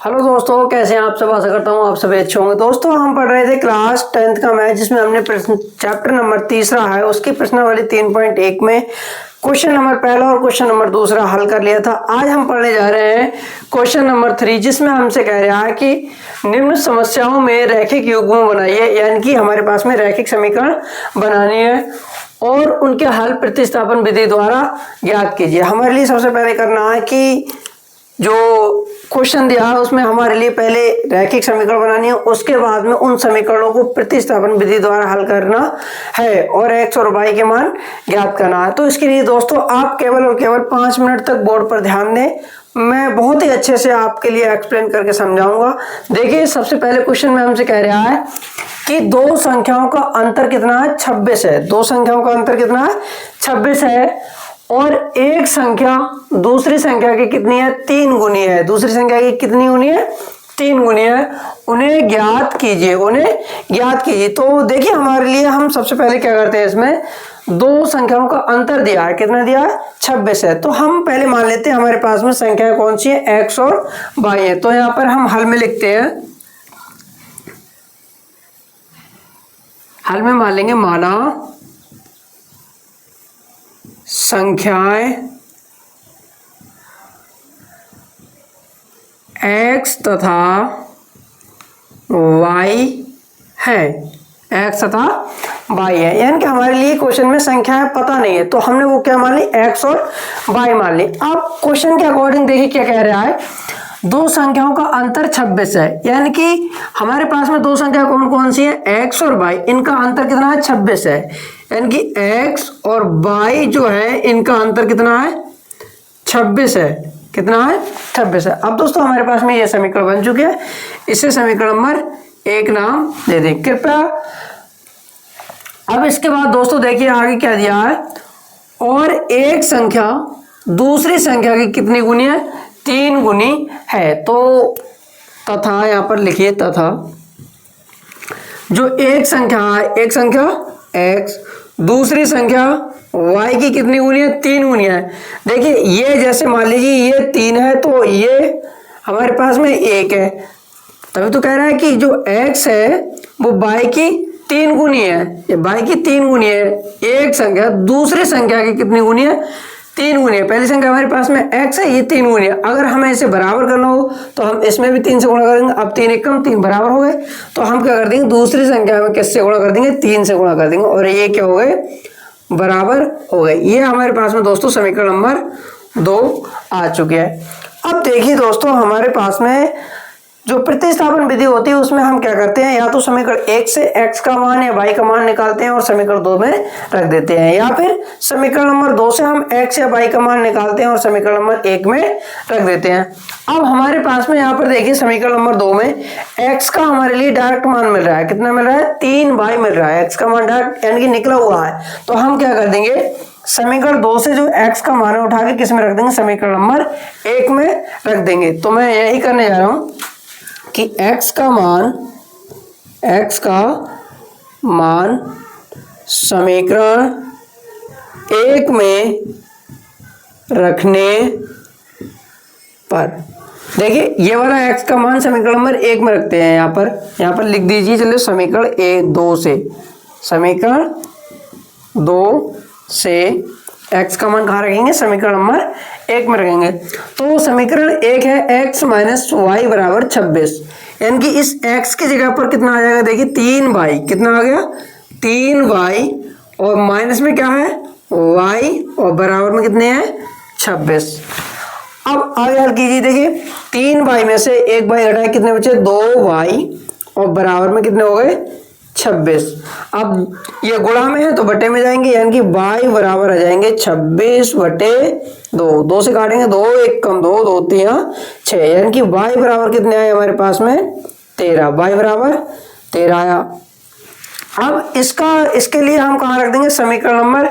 Hello दोस्तों, कैसे हैं आप सब। आशा करता हूँ आप सभी अच्छे होंगे। दोस्तों, हम पढ़ रहे थे क्लास 10th का मैथ, जिसमें हमने प्रश्न चैप्टर नंबर 3 है उसकी प्रश्नावली 3.1 में क्वेश्चन नंबर पहला और क्वेश्चन नंबर दूसरा हल कर लिया था। आज हम पढ़ने जा रहे हैं क्वेश्चन नंबर 3, जिसमें हमसे कह रहा है कि निम्न समस्याओं में रैखिक युग्म बनाइए, यानी कि हमारे पास में रैखिक समीकरण बनानी है और उनके हल प्रतिस्थापन विधि द्वारा ज्ञात कीजिए। हमारे लिए सबसे पहले करना है कि जो क्वेश्चन दिया है उसमें हमारे लिए पहले रैखिक समीकरण बनानी है, उसके बाद में उन समीकरणों को प्रतिस्थापन विधि द्वारा हल करना है और x और y के मान ज्ञात करना है। तो इसके लिए दोस्तों आप केवल और केवल 5 मिनट तक बोर्ड पर ध्यान दें। मैं बहुत ही अच्छे से आपके लिए एक्सप्लेन करके समझाऊंगा। देखिए, सबसे पहले क्वेश्चन में हमसे कह रहा है कि दो संख्याओं का अंतर कितना है, 26 है। दो संख्याओं का अंतर कितना है, 26 है और एक संख्या दूसरी संख्या की कितनी है, 3 गुनी है। दूसरी संख्या की कितनी गुनी है, 3 गुनी है। उन्हें ज्ञात कीजिए, उन्हें ज्ञात कीजिए। तो देखिए, हमारे लिए हम सबसे पहले क्या करते हैं, इसमें दो संख्याओं का अंतर दिया है, कितना दिया है, 26 है। तो हम पहले मान लेते हैं हमारे पास में संख्या कौन सी है, x और y है। तो यहां पर हम हल में लिखते हैं, हल में मान लेंगे, माना संख्याएं x तथा y है, x तथा y है। यानी कि हमारे लिए क्वेश्चन में संख्याएं पता नहीं है, तो हमने वो क्या मान ली, x और y मान ली। अब क्वेश्चन के अकॉर्डिंग देखिए क्या कह रहा है, दो संख्याओं का अंतर 26 है। यानी कि हमारे पास में दो संख्या कौन कौन सी है, x और y, इनका अंतर कितना है, 26 है। यानी कि x और y जो है इनका अंतर कितना है, 26 है। कितना है, 26 है। अब दोस्तों हमारे पास में ये समीकरण बन चुके हैं, इसे समीकरण नंबर 1 नाम दे दें कृपया। अब इसके बाद दोस्तों देखिए आगे क्या दिया है, और एक संख्या दूसरी संख्या की कितनी गुनी है, 3 गुनी है। तो तथा यहां पर लिखिए, तथा जो एक संख्या है, एक संख्या x, दूसरी संख्या y की कितनी गुनी है, 3 गुनी है। देखिए, ये जैसे मान लीजिए ये 3 है तो ये हमारे पास में 1 है, तभी तो कह रहा है कि जो x है वो y की 3 गुनी है। ये y की 3 गुनी है। एक संख्या दूसरी संख्या की कितनी गुनी है, 3 गुनी है। पहली संख्या हमारे पास में x है, ये 3 गुनी है। अगर हमें इसे बराबर करना हो तो हम इसमें भी 3 से गुणा करेंगे। अब 3 एक कम 3 बराबर हो गए, तो हम क्या कर देंगे, दूसरी संख्या में किससे गुणा कर देंगे, 3 से गुणा कर देंगे, और ये क्या हो गए, बराबर हो गए। ये हमारे पास में दोस्तों समीकरण नंबर 2 आ चुके हैं। अब देखिए दोस्तों, हमारे पास में जो प्रतिस्थापन विधि होती है उसमें हम क्या करते हैं, या तो समीकरण 1 से x का मान या y का मान निकालते हैं और समीकरण 2 में रख देते हैं, या फिर समीकरण नंबर 2 से हम x या y का मान निकालते हैं और समीकरण नंबर 1 में रख देते हैं। अब हमारे पास में यहाँ पर देखिए समीकरण नंबर 2 में x का हमारे लिए डायरेक्ट मान मिल रहा है, कितना मिल रहा है, 3y मिल रहा है। x का मान डायरेक्ट यानी कि निकला हुआ है, तो हम क्या कर देंगे, समीकरण 2 से जो x का मान है उठा के किस में रख देंगे, समीकरण नंबर 1 में रख देंगे। तो मैं यही करने जा रहा हूँ कि x का मान समीकरण 1 में रखने पर, देखिए ये वाला x का मान समीकरण नंबर 1 में रखते हैं। यहाँ पर लिख दीजिए, चलिए समीकरण 2 से x का मान कहाँ रखेंगे, समीकरण नंबर 1 में रखेंगे। तो समीकरण 1 है x माइनस वाई बराबर 26, यानी कि इस x की जगह पर कितना आ जाएगा, देखिए 3y, कितना आ गया, 3y, और माइनस में क्या है, y, और बराबर में कितने हैं, 26। अब आगे हल कीजिए, देखिए 3y में से 1y घटाए, कितने बचे, 2y, और बराबर में कितने हो गए, 26। अब ये गुणा में है तो बटे में जाएंगे, यानी कि y बराबर आ जाएंगे 26 बटे 2, 2 से काटेंगे 2, 1 कम 2, 2 3 6, यानी कि y बराबर कितने आए हमारे पास में, 13, y बराबर 13 आया। अब इसके लिए हम कहाँ रख देंगे, समीकरण नंबर,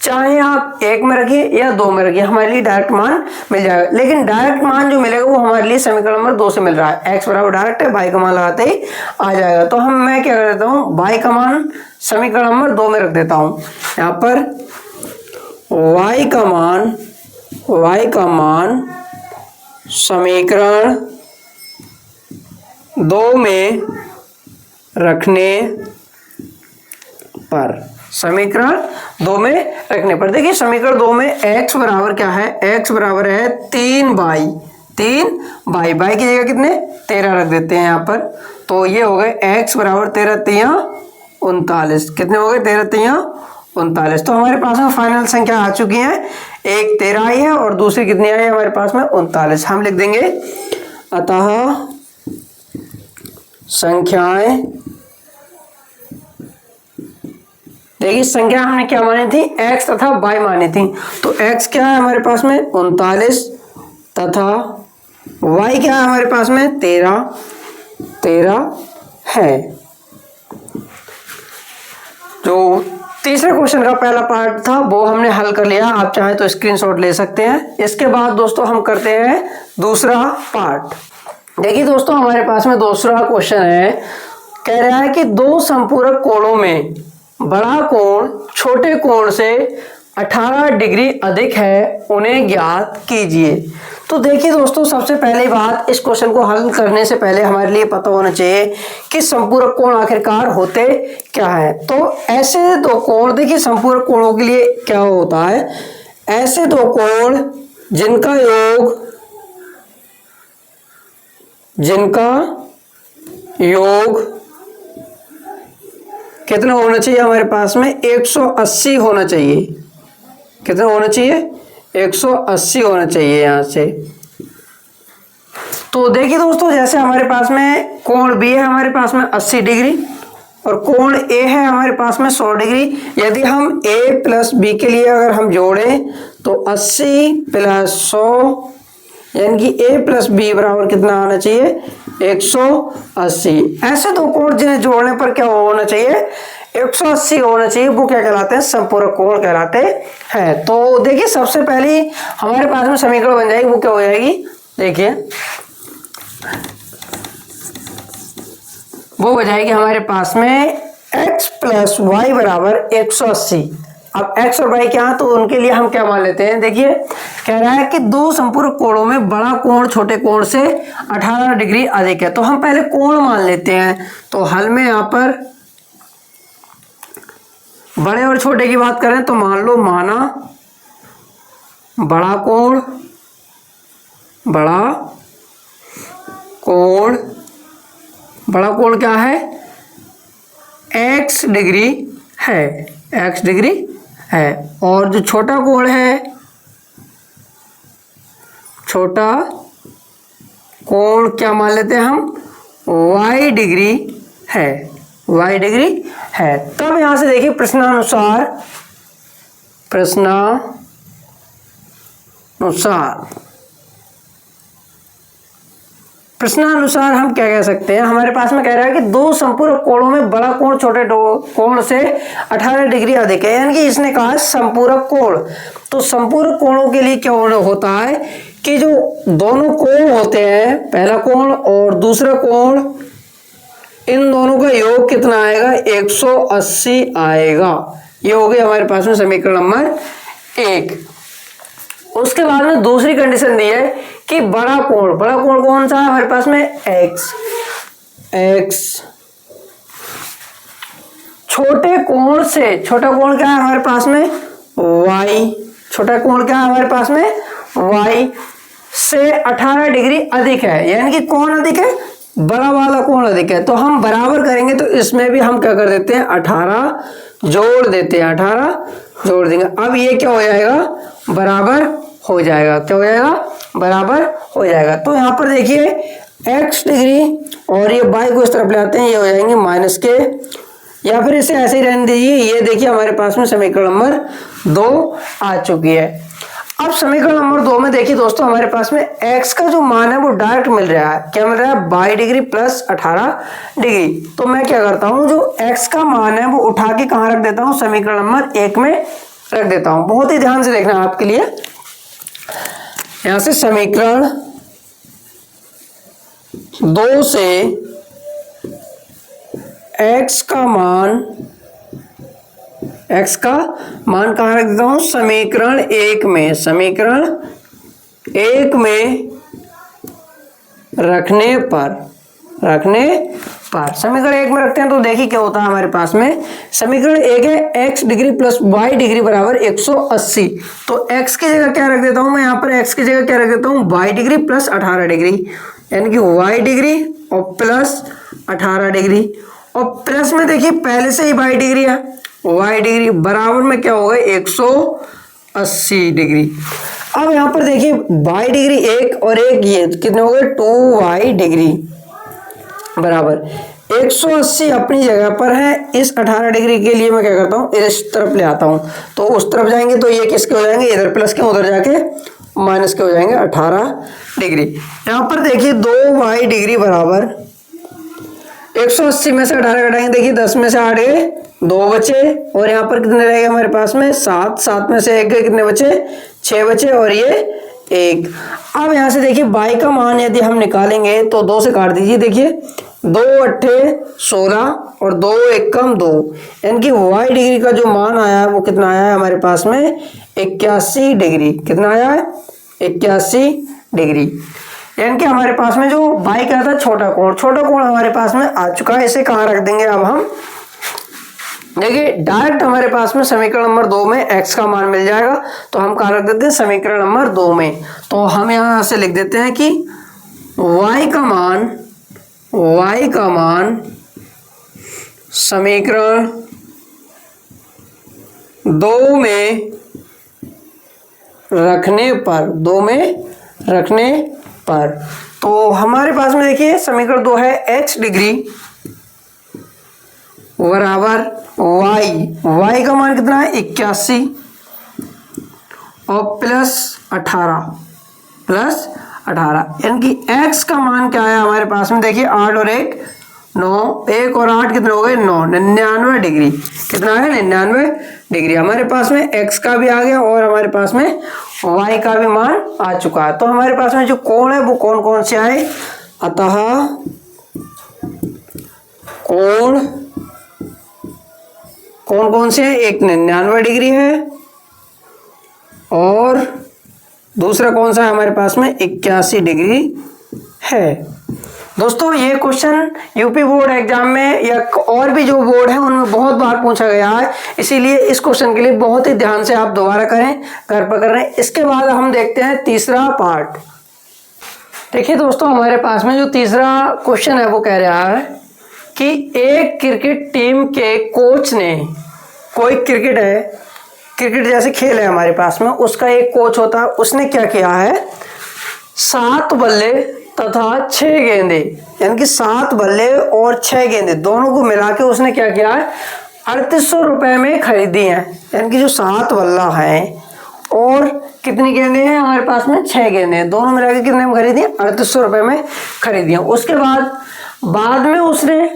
चाहे आप 1 में रखिए या 2 में रखिए, हमारे लिए डायरेक्ट मान मिल जाएगा। लेकिन डायरेक्ट मान जो मिलेगा वो हमारे लिए समीकरण नंबर 2 से मिल रहा है। x बराबर डायरेक्ट है, y का मान लगाते ही आ जाएगा। तो मैं क्या कर देता हूँ, y का मान समीकरण नंबर 2 में रख देता हूँ। यहाँ पर y का मान समीकरण 2 में रखने पर, समीकरण 2 में रखने पर, देखिए समीकरण 2 में x बराबर क्या है, x बराबर है 3y, 3y, बाई की जगह कितने 13 रख देते हैं यहाँ पर, तो ये हो गए x बराबर 13 तिया 39, कितने हो गए 13 तिया 39। तो हमारे पास में फाइनल संख्या आ चुकी है, एक 13 आई है और दूसरी कितनी आई है हमारे पास में 39। हम लिख देंगे अतः संख्याएं, देखिए संख्या हमने क्या मानी थी, x तथा y मानी थी, तो x क्या है हमारे पास में 39 तथा y क्या है हमारे पास में 13 है। जो तीसरे क्वेश्चन का पहला पार्ट था वो हमने हल कर लिया, आप चाहे तो स्क्रीनशॉट ले सकते हैं। इसके बाद दोस्तों हम करते हैं दूसरा पार्ट। देखिए दोस्तों हमारे पास में दूसरा क्वेश्चन है, कह रहा है कि दो संपूरक कोणों में बड़ा कोण छोटे कोण से 18 डिग्री अधिक है, उन्हें ज्ञात कीजिए। तो देखिए दोस्तों सबसे पहली बात, इस क्वेश्चन को हल करने से पहले हमारे लिए पता होना चाहिए कि संपूरक कोण आखिरकार होते क्या है। तो ऐसे दो कोण, देखिए संपूरक कोणों के लिए क्या होता है, ऐसे दो कोण जिनका योग कितना होना चाहिए हमारे पास में 180 होना चाहिए, कितना होना चाहिए 180 होना चाहिए यहाँ से। तो देखिए दोस्तों जैसे हमारे पास में कोण बी है हमारे पास में 80 डिग्री और कोण ए है हमारे पास में 100 डिग्री, यदि हम a प्लस बी के लिए अगर हम जोड़ें तो 80 प्लस 100 यानी कि a प्लस बी बराबर कितना आना चाहिए 180। ऐसे दो कोण जिन्हें जोड़ने पर क्या होना चाहिए 180 होना चाहिए, वो क्या कहलाते हैं संपूरक कोण कहलाते हैं। तो देखिए सबसे पहले हमारे पास में समीकरण बन जाएगी, वो क्या हो जाएगी, देखिए वो हो जाएगी हमारे पास में x प्लस वाई बराबर 180। अब x और y क्या है तो उनके लिए हम क्या मान लेते हैं, देखिए कह रहा है कि दो संपूरक कोणों में बड़ा कोण छोटे कोण से 18 डिग्री अधिक है, तो हम पहले कोण मान लेते हैं। तो हल में यहाँ पर बड़े और छोटे की बात करें तो मान लो माना बड़ा कोण क्या है x डिग्री है और जो छोटा कोण है छोटा कोण क्या मान लेते हैं हम y डिग्री है। तब यहां से देखिए प्रश्नानुसार हम क्या कह सकते हैं, हमारे पास में कह रहा है कि दो संपूरक कोणों में बड़ा कोण छोटे कोण से 18 डिग्री अधिक है, यानी कि इसने कहा संपूरक कोण। तो संपूरक कोणों के लिए क्या होता है कि जो दोनों कोण होते हैं, पहला कोण और दूसरा कोण, इन दोनों का योग कितना आएगा 180 आएगा। ये हो गया हमारे पास में समीकरण नंबर 1। उसके बाद में दूसरी कंडीशन दी है कि बड़ा कोण कौन सा है हमारे पास में x। छोटे कोण से, छोटा कोण क्या है हमारे पास में y, छोटा कोण क्या है हमारे पास में y से 18 डिग्री अधिक है, यानी कि कौन अधिक है बड़ा वाला कोण अधिक है। तो हम बराबर करेंगे तो इसमें भी हम क्या कर देते हैं 18 जोड़ देते हैं, 18 जोड़ देंगे। अब ये क्या हो जाएगा बराबर हो जाएगा, क्या हो जाएगा बराबर हो जाएगा। तो यहाँ पर देखिए x डिग्री और ये y को इस तरफ ले आते हैं, ये हो जाएंगे माइनस के, या फिर इसे ऐसे ही रहने दीजिए। ये देखिए हमारे पास में समीकरण नंबर 2 आ चुकी है। अब समीकरण नंबर 2 में देखिए दोस्तों हमारे पास में x का जो मान है वो डायरेक्ट मिल रहा है, क्या मिल रहा है 22 डिग्री प्लस 18 डिग्री। तो मैं क्या करता हूँ जो x का मान है वो उठा के कहाँ रख देता हूँ समीकरण नंबर 1 में रख देता हूँ। बहुत ही ध्यान से देखना है आपके लिए, यहां से समीकरण 2 से x का मान कहाँ रख देता हूं समीकरण 1 में रखने पर रखने पर। समीकरण 1 में रखते हैं तो देखिए क्या होता है हमारे पास में। समीकरण 1 है x degree plus y degree बराबर 180। तो x की जगह क्या रख देता हूं मैं, यहाँ पर x की जगह क्या रख देता हूं, y डिग्री प्लस 18 डिग्री, यानी कि y डिग्री और प्लस 18 डिग्री। और प्लस में देखिए पहले से ही y डिग्री है, y डिग्री बराबर में क्या होगा 180 डिग्री। अब यहाँ पर देखिए y डिग्री एक और एक ये कितने हो गए 2y डिग्री बराबर 180 अपनी जगह पर है। इस 18 डिग्री के लिए मैं क्या करता हूँ इस तरफ ले आता हूँ, तो उस तरफ जाएंगे तो ये किसके हो जाएंगे, इधर प्लस के उधर जाके माइनस के हो जाएंगे 18 डिग्री। यहाँ पर देखिए 2y डिग्री बराबर 180 में से 18 घटाएंगे, देखिए 10 में से 8 गए 2 बचे, और यहाँ पर कितने रहेगा हमारे पास में 7, 7 में से 1 गए कितने बचे 6 बचे, और ये 1। अब यहाँ से देखिए y का मान यदि हम निकालेंगे तो 2 से काट दीजिए, देखिए 2 अट्ठे 16 और 2 एक कम 2, यानी कि y डिग्री का जो मान आया है वो कितना आया है हमारे पास में 81 डिग्री। कितना आया है 81 डिग्री, यानी कि हमारे पास में जो y क्या था छोटा कोण हमारे पास में आ चुका है। इसे कहाँ रख देंगे अब हम, देखिए डायरेक्ट हमारे पास में समीकरण नंबर 2 में x का मान मिल जाएगा, तो हम कहाँ रख देते हैं समीकरण नंबर 2 में। तो हम यहाँ से लिख देते हैं कि y का मान समीकरण 2 में रखने पर, तो हमारे पास में देखिए समीकरण 2 है x डिग्री बराबर y का मान कितना है 81 और प्लस 18 यानी कि x का मान क्या है हमारे पास में, देखिए 8 और 1 9, 1 और 8 कितने हो गए 9, 99 डिग्री। कितना है 99 डिग्री। हमारे पास में x का भी आ गया और हमारे पास में y का भी मान आ चुका है। तो हमारे पास में जो कोण है वो कौन कौन से आए, अतः कोण कौन कौन से हैं, एक 99 डिग्री है और दूसरा कौन सा है हमारे पास में 81 डिग्री है। दोस्तों ये क्वेश्चन यूपी बोर्ड एग्जाम में या और भी जो बोर्ड है उनमें बहुत बार पूछा गया है, इसीलिए इस क्वेश्चन के लिए बहुत ही ध्यान से आप दोबारा करें, घर पर कर रहे हैं। इसके बाद हम देखते हैं तीसरा पार्ट। देखिए दोस्तों हमारे पास में जो तीसरा क्वेश्चन है वो कह रहा है कि एक क्रिकेट टीम के कोच ने, कोई क्रिकेट है, क्रिकेट जैसे खेल है हमारे पास में, उसका एक कोच होता है, उसने क्या किया है 7 बल्ले तथा 6 गेंदे, यानी कि 7 बल्ले और 6 गेंदे दोनों को मिला के उसने क्या किया है 3800 रुपये में खरीदी है। यानी कि जो 7 बल्ला है और कितनी गेंदे हैं हमारे पास में 6 गेंदे हैं, दोनों मिला के कितने में खरीदी है 3800 रुपये में खरीदी है। उसके बाद में उसने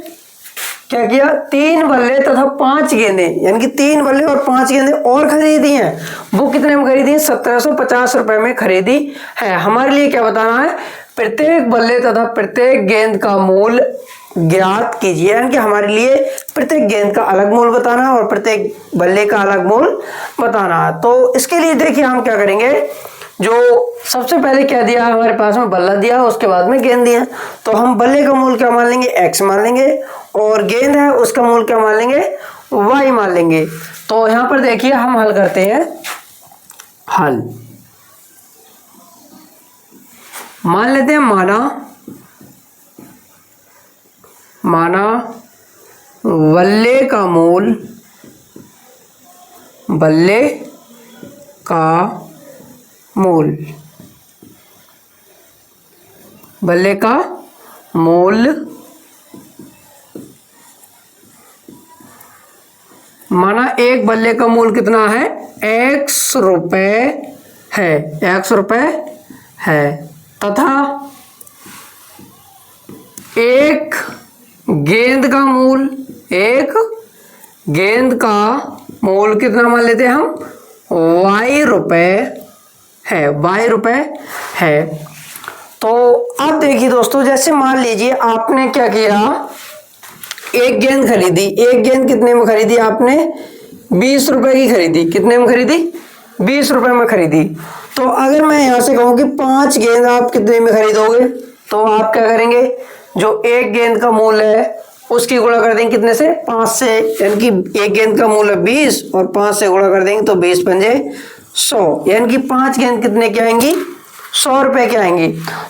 क्या किया 3 बल्ले तथा 5 गेंदे, यानी कि 3 बल्ले और 5 गेंदे और खरीदी हैं, वो कितने में खरीदी है 1750 रुपये में खरीदी है। हमारे लिए क्या बताना है, प्रत्येक बल्ले तथा प्रत्येक गेंद का मूल्य ज्ञात कीजिए, यानी कि हमारे लिए प्रत्येक गेंद का अलग मूल्य बताना है और प्रत्येक बल्ले का अलग मूल्य बताना है। तो इसके लिए देखिए हम क्या करेंगे, जो सबसे पहले क्या दिया हमारे पास में बल्ला दिया, उसके बाद में गेंद दिया, तो हम बल्ले का मूल्य क्या मान लेंगे x मान लेंगे और गेंद है उसका मूल्य क्या मान लेंगे y मान लेंगे। तो यहाँ पर देखिए हम हल करते हैं, हल मान लेते हैं, माना बल्ले का मूल्य, बल्ले का मूल्य, बल्ले का मूल्य माना एक बल्ले का मूल्य कितना है x रुपए है, x रुपए है, तथा एक गेंद का मूल्य, एक गेंद का मूल्य कितना मान लेते हैं हम y रुपए है, y रुपए है। तो अब देखिए दोस्तों, जैसे मान लीजिए आपने क्या किया, एक गेंद खरीदी, एक गेंद कितने में खरीदी आपने 20 रुपए की खरीदी, कितने में खरीदी 20 रुपए में खरीदी। तो अगर मैं यहां से कहूं कि 5 गेंद आप कितने में खरीदोगे, तो आप क्या करेंगे, जो एक गेंद का मूल्य है उसकी गुणा कर देंगे कितने से, 5 से, यानी कि एक गेंद का मूल्य 20 और 5 से गुणा कर देंगे तो 20 पंजे 100, यानी कि 5 गेंद कितने की आएंगी, 100 रुपए की आएंगी।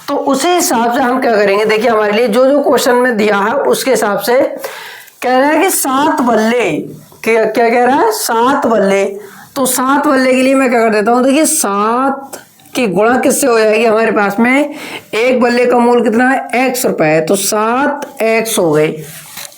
तो उसी हिसाब से हम क्या करेंगे, देखिए हमारे लिए जो जो क्वेश्चन में दिया है उसके हिसाब से कह रहा है कि 7 बल्ले, क्या कह रहा है, 7 बल्ले। तो 7 बल्ले के लिए मैं क्या कर देता हूँ, देखिए 7 की गुणा किससे हो जाएगी, हमारे पास में एक बल्ले का मूल्य कितना है, x रुपए है, तो 7x हो गई।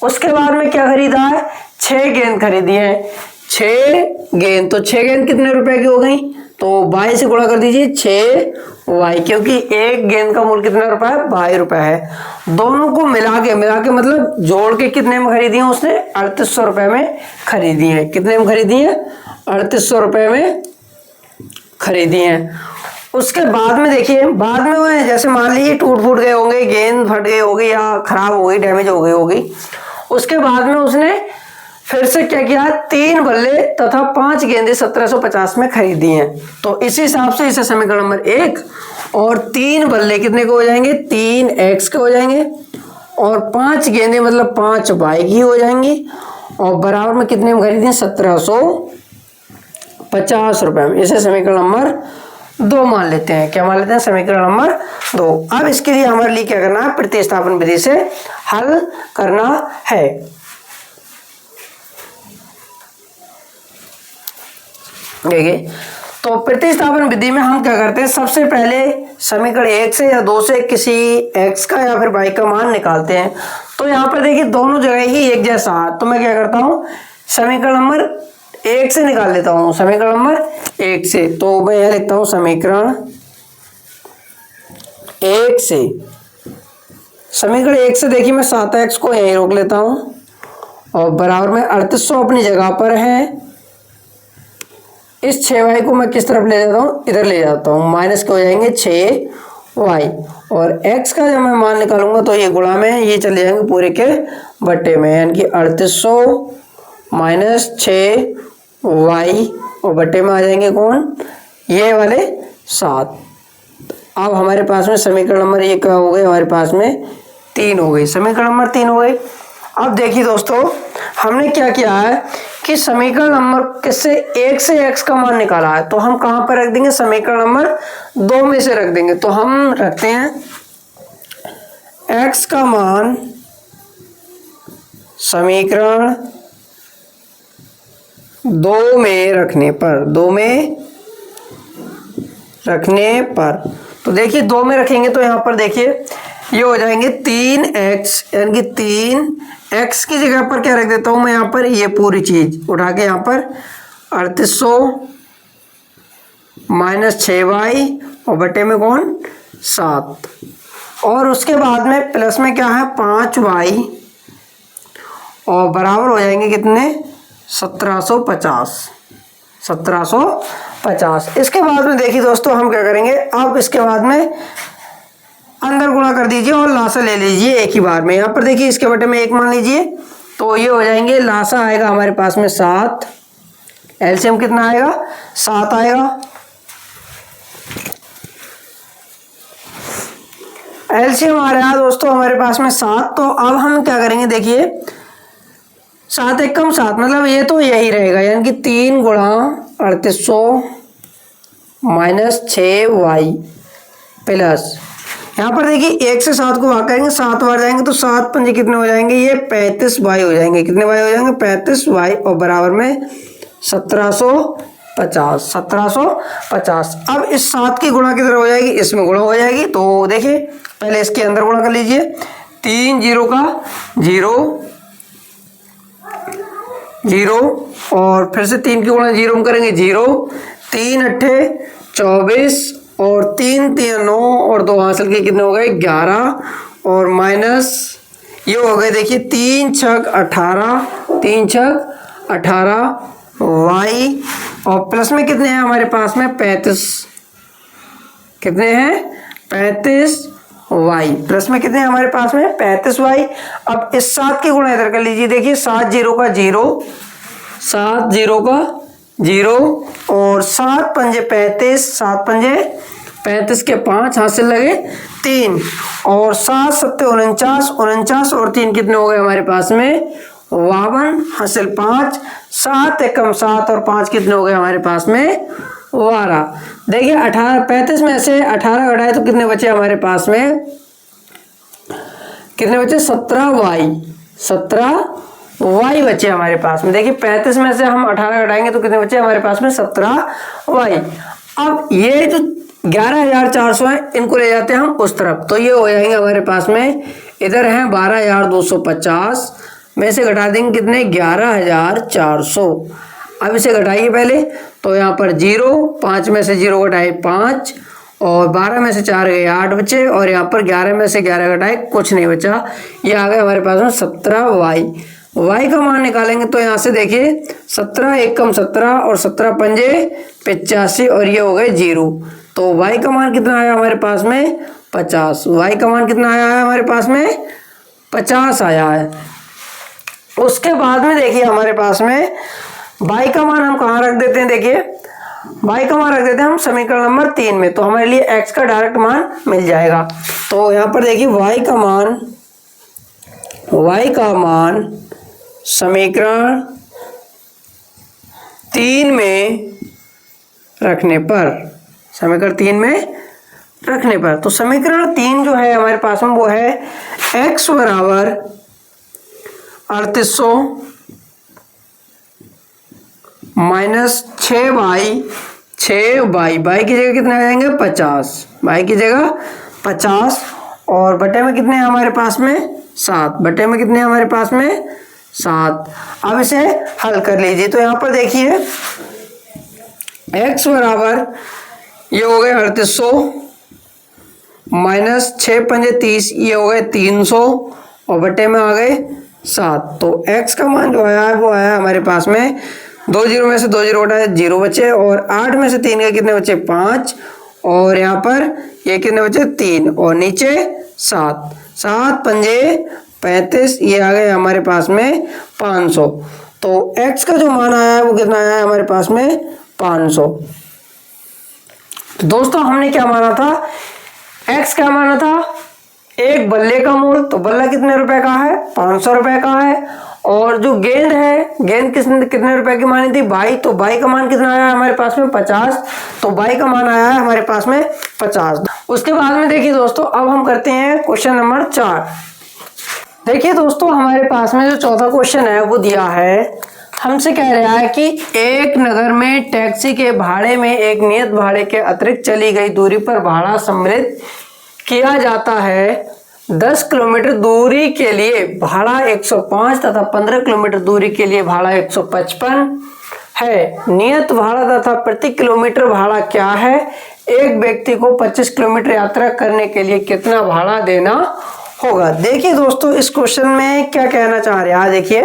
उसके बाद में क्या खरीदा है, 6 गेंद खरीदी है, 6 गेंद, तो 6 गेंद कितने रुपए की हो गई, तो 22 से गुणा कर दीजिए 6y, क्योंकि एक गेंद का मूल्य कितना रुपए है, 22 रुपए है। दोनों को मिला के मतलब जोड़ के कितने में खरीदी है उसने, 3800 रुपए में खरीदी है। कितने में खरीदी है, 3800 रुपए में खरीदी है। उसके बाद में देखिए, बाद में वो जैसे मान लीजिए टूट फूट गए होंगे, गेंद फट गई होगी या खराब हो गई, डैमेज हो गई होगी, उसके बाद में उसने फिर से क्या किया, 3 बल्ले तथा 5 गेंदें 1750 में खरीदी हैं। तो इसी हिसाब से इसे समीकरण नंबर 1 और 3 बल्ले कितने को हो जाएंगे, 3x के हो जाएंगे, और 5 गेंदें मतलब 5y की हो जाएंगी, और बराबर में कितने में खरीदी, 1750 रुपए में। इसे समीकरण नंबर 2 मान लेते हैं। क्या मान लेते हैं, समीकरण नंबर 2। अब इसके लिए हमारे लिए क्या करना है, प्रतिस्थापन विधि से हल करना है। देखिए, तो प्रतिस्थापन विधि में हम क्या करते हैं, सबसे पहले समीकरण 1 से या 2 से किसी x का या फिर y का मान निकालते हैं। तो यहाँ पर देखिए दोनों जगह ही एक जैसा है, तो मैं क्या करता हूँ, समीकरण नंबर 1 से निकाल लेता हूँ, समीकरण नंबर 1 से। तो मैं यह लिखता हूँ समीकरण 1 से, समीकरण 1 से देखिए मैं 7x को यहीं रोक लेता हूँ, और बराबर में 3800 अपनी जगह पर है। इस 6y को मैं किस तरफ ले जाता हूँ, इधर ले जाता हूँ, माइनस के हो जाएंगे 6y, और x का जब मैं मान निकालूंगा तो ये गुणा में ये चले जाएंगे पूरे के बट्टे में, यानी कि 3800 माइनस 6y, और बट्टे में आ जाएंगे कौन, ये वाले 7। अब हमारे पास में समीकरण नंबर 1 क्या हो गए, हमारे पास में 3 हो गई, समीकरण नंबर 3 हो गई। अब देखिए दोस्तों, हमने क्या किया है कि समीकरण नंबर किससे, 1 से x का मान निकाला है, तो हम कहां पर रख देंगे, समीकरण नंबर 2 में से रख देंगे। तो हम रखते हैं x का मान समीकरण 2 में रखने पर, 2 में रखने पर, तो देखिए 2 में रखेंगे तो यहाँ पर देखिए ये हो जाएंगे 3x, यानी कि 3x की जगह पर क्या रख देता हूँ मैं, यहाँ पर ये पूरी चीज उठा के यहाँ पर 3800 माइनस 6y, और बटे में कौन, 7, और उसके बाद में प्लस में क्या है 5y, और बराबर हो जाएंगे कितने, 1750। इसके बाद में देखिए दोस्तों हम क्या करेंगे, अब इसके बाद में अंदर गुणा कर दीजिए और लासा ले लीजिए एक ही बार में। यहाँ पर देखिए इसके बटे में 1 मान लीजिए, तो ये हो जाएंगे, लासा आएगा हमारे पास में 7, एलसीएम कितना आएगा, 7 आएगा। एलसीएम आ रहा है दोस्तों हमारे पास में 7। तो अब हम क्या करेंगे, देखिए 7 एक कम 7, मतलब ये तो यही रहेगा, यानी कि 3 गुणा 3800 माइनस 6y प्लस, यहाँ पर देखिए 1 से 7 को भाग करेंगे, 7 बार जाएंगे तो 7 पंजे कितने हो जाएंगे, ये 35y हो जाएंगे। कितने y हो जाएंगे, 35y, और बराबर में 1750। अब इस 7 की गुणा किधर हो जाएगी, इसमें गुणा हो जाएगी। तो देखिए पहले इसके अंदर गुणा कर लीजिए, 3 0 का 0 0, और फिर से 3 की गुणा 0 में करेंगे 0, 3 8 24, और 3 3 9, और 2 हासिल के कितने हो गए 11, और माइनस ये हो गए देखिए 3 6 18, 3 6 18 y, और प्लस में कितने हैं हमारे पास में 35, कितने हैं 35 y, प्लस में कितने हैं हमारे पास में 35 y। अब इस 7 की गुणा इधर कर लीजिए, देखिए 7 0 का 0, 7 0 का 0, और 7 पंजे 35, 7 पंजे 35 के 5 हासिल लगे 3 और 7 सत्ते 49, 49 और 3 कितने हो गए हमारे पास में 52 हासिल 5, 7 एकम 7 और 5 कितने हो गए हमारे पास में 12। देखिए 18 35 में से 18 घटाए तो कितने बचे हमारे पास में, कितने बचे 17 वाई बचे हमारे पास में। देखिए 35 में से हम 18 घटाएंगे तो कितने बचे हमारे पास में 17 वाई। अब ये जो 11,400 है इनको ले जाते हैं हम उस तरफ, तो ये हो जाएंगे हमारे पास में, इधर है 12,250 में से घटा देंगे कितने 11,400। अब इसे घटाइए पहले, तो यहाँ पर 0, 5 में से 0 घटाए 5 और 12 में से 4 गए 8 बचे और यहाँ पर 11 में से 11 घटाए कुछ नहीं बचा, ये आ गए हमारे पास में 17 वाई। वाई का मान निकालेंगे तो यहाँ से देखिए 17 एकम 17 और 17 पंजे 85 और ये हो गए 0, तो वाई का मान कितना आया हमारे पास में 50। वाई का मान कितना आया है हमारे पास में 50 आया है। उसके बाद में देखिए हमारे पास में वाई का मान हम कहाँ रख देते हैं, देखिए वाई का मान रख देते हैं हम समीकरण नंबर 3 में, तो हमारे लिए एक्स का डायरेक्ट मान मिल जाएगा। तो यहाँ पर देखिए वाई का मान समीकरण 3 में रखने पर, समीकरण 3 में रखने पर, तो समीकरण 3 जो है हमारे पास में वो है x बराबर 3800 माइनस 6y, बाई की जगह कितने आ जाएंगे 50, बाई की जगह 50 और बटे में कितने हैं हमारे पास में 7, बटे में कितने हैं हमारे पास में 7। अब इसे हल कर लीजिए, तो यहाँ पर देखिए x बराबर ये हो गए 3800 माइनस 6 पंजे 30, ये हो गए 300 और बटे में आ गए 7, तो x का मान जो आया है वो आया हमारे पास में 2 जीरो में से 2 जीरो उठाए 0 बचे और 8 में से 3 के कितने बचे 5 और यहाँ पर ये कितने बचे 3 और नीचे 7, 7 पंजे 35, ये आ गए हमारे पास में 500, तो x का जो मान आया है वो कितना आया है हमारे पास में 500। दोस्तों हमने क्या माना था, x क्या माना था, एक बल्ले का मूल, तो बल्ला कितने रुपए का है 500 रुपए का है, और जो गेंद है, गेंद कितने रुपए की मानी थी बाई, तो बाई का मान कितना आया हमारे पास में 50, तो बाई का मान आया है हमारे पास में 50। उसके बाद में देखिए दोस्तों अब हम करते हैं क्वेश्चन नंबर 4। देखिए दोस्तों हमारे पास में जो चौथा क्वेश्चन है वो दिया है, हमसे कह रहा है कि एक नगर में टैक्सी के भाड़े में एक नियत भाड़े के अतिरिक्त चली गई दूरी पर भाड़ा सम्मिलित किया जाता है। 10 किलोमीटर दूरी के लिए भाड़ा 105 तथा 15 किलोमीटर दूरी के लिए भाड़ा 155 है। नियत भाड़ा तथा प्रति किलोमीटर भाड़ा क्या है? एक व्यक्ति को 25 किलोमीटर यात्रा करने के लिए कितना भाड़ा देना होगा? देखिए दोस्तों इस क्वेश्चन में क्या कहना चाह रहा है, देखिए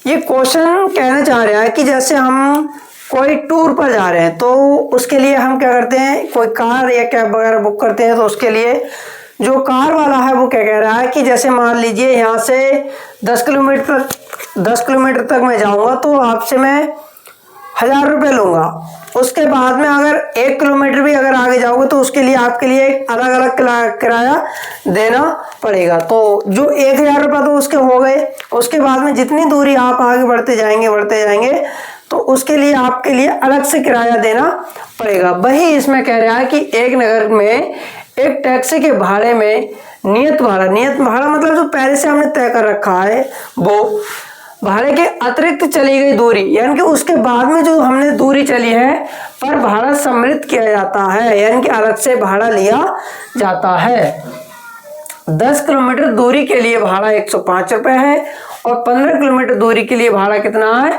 ये क्वेश्चन कहना चाह रहा है कि जैसे हम कोई टूर पर जा रहे हैं तो उसके लिए हम क्या करते हैं, कोई कार या कैब वगैरह बुक करते हैं, तो उसके लिए जो कार वाला है वो क्या कह रहा है कि जैसे मान लीजिए यहाँ से 10 किलोमीटर तक मैं जाऊँगा तो आपसे मैं 1000 रुपये लूँगा। उसके बाद में अगर 1 किलोमीटर भी अगर आगे जाओगे तो उसके लिए आपके लिए अलग अलग किराया देना पड़ेगा। तो जो 1000 रुपये तो उसके हो गए, उसके बाद में जितनी दूरी आप आगे बढ़ते जाएंगे तो उसके लिए आपके लिए अलग से किराया देना पड़ेगा। वही इसमें कह रहा है कि एक नगर में एक टैक्सी के भाड़े में नियत भाड़ा मतलब जो पहले से हमने तय कर रखा है वो भाड़े के अतिरिक्त चली गई दूरी, यानी कि उसके बाद में जो हमने दूरी चली है पर भाड़ा सम्मिलित किया जाता है, यानी कि अलग से भाड़ा लिया जाता है। 10 किलोमीटर दूरी के लिए भाड़ा 105 रुपये है और 15 किलोमीटर दूरी के लिए भाड़ा कितना है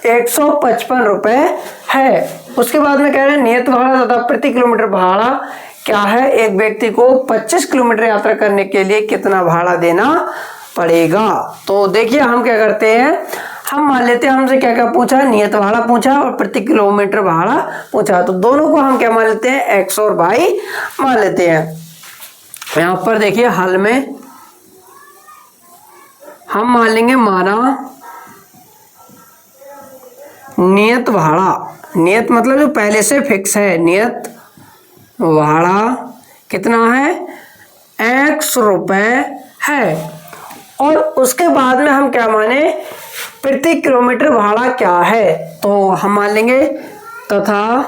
155 रुपये है। उसके बाद में कह रहे हैं नियत भाड़ा तथा प्रति किलोमीटर भाड़ा क्या है, एक व्यक्ति को 25 किलोमीटर यात्रा करने के लिए कितना भाड़ा देना पड़ेगा। तो देखिए हम क्या करते हैं, हम मान लेते हैं हमसे क्या क्या पूछा है, नियत भाड़ा पूछा और प्रति किलोमीटर भाड़ा पूछा, तो दोनों को हम क्या मान लेते हैं x और y मान लेते हैं। यहाँ पर देखिए हल में हम मान लेंगे माना नियत भाड़ा, नियत मतलब जो पहले से फिक्स है, नियत भाड़ा कितना है, x रुपए है। और उसके बाद में हम क्या माने, प्रति किलोमीटर भाड़ा क्या है, तो हम मान लेंगे तथा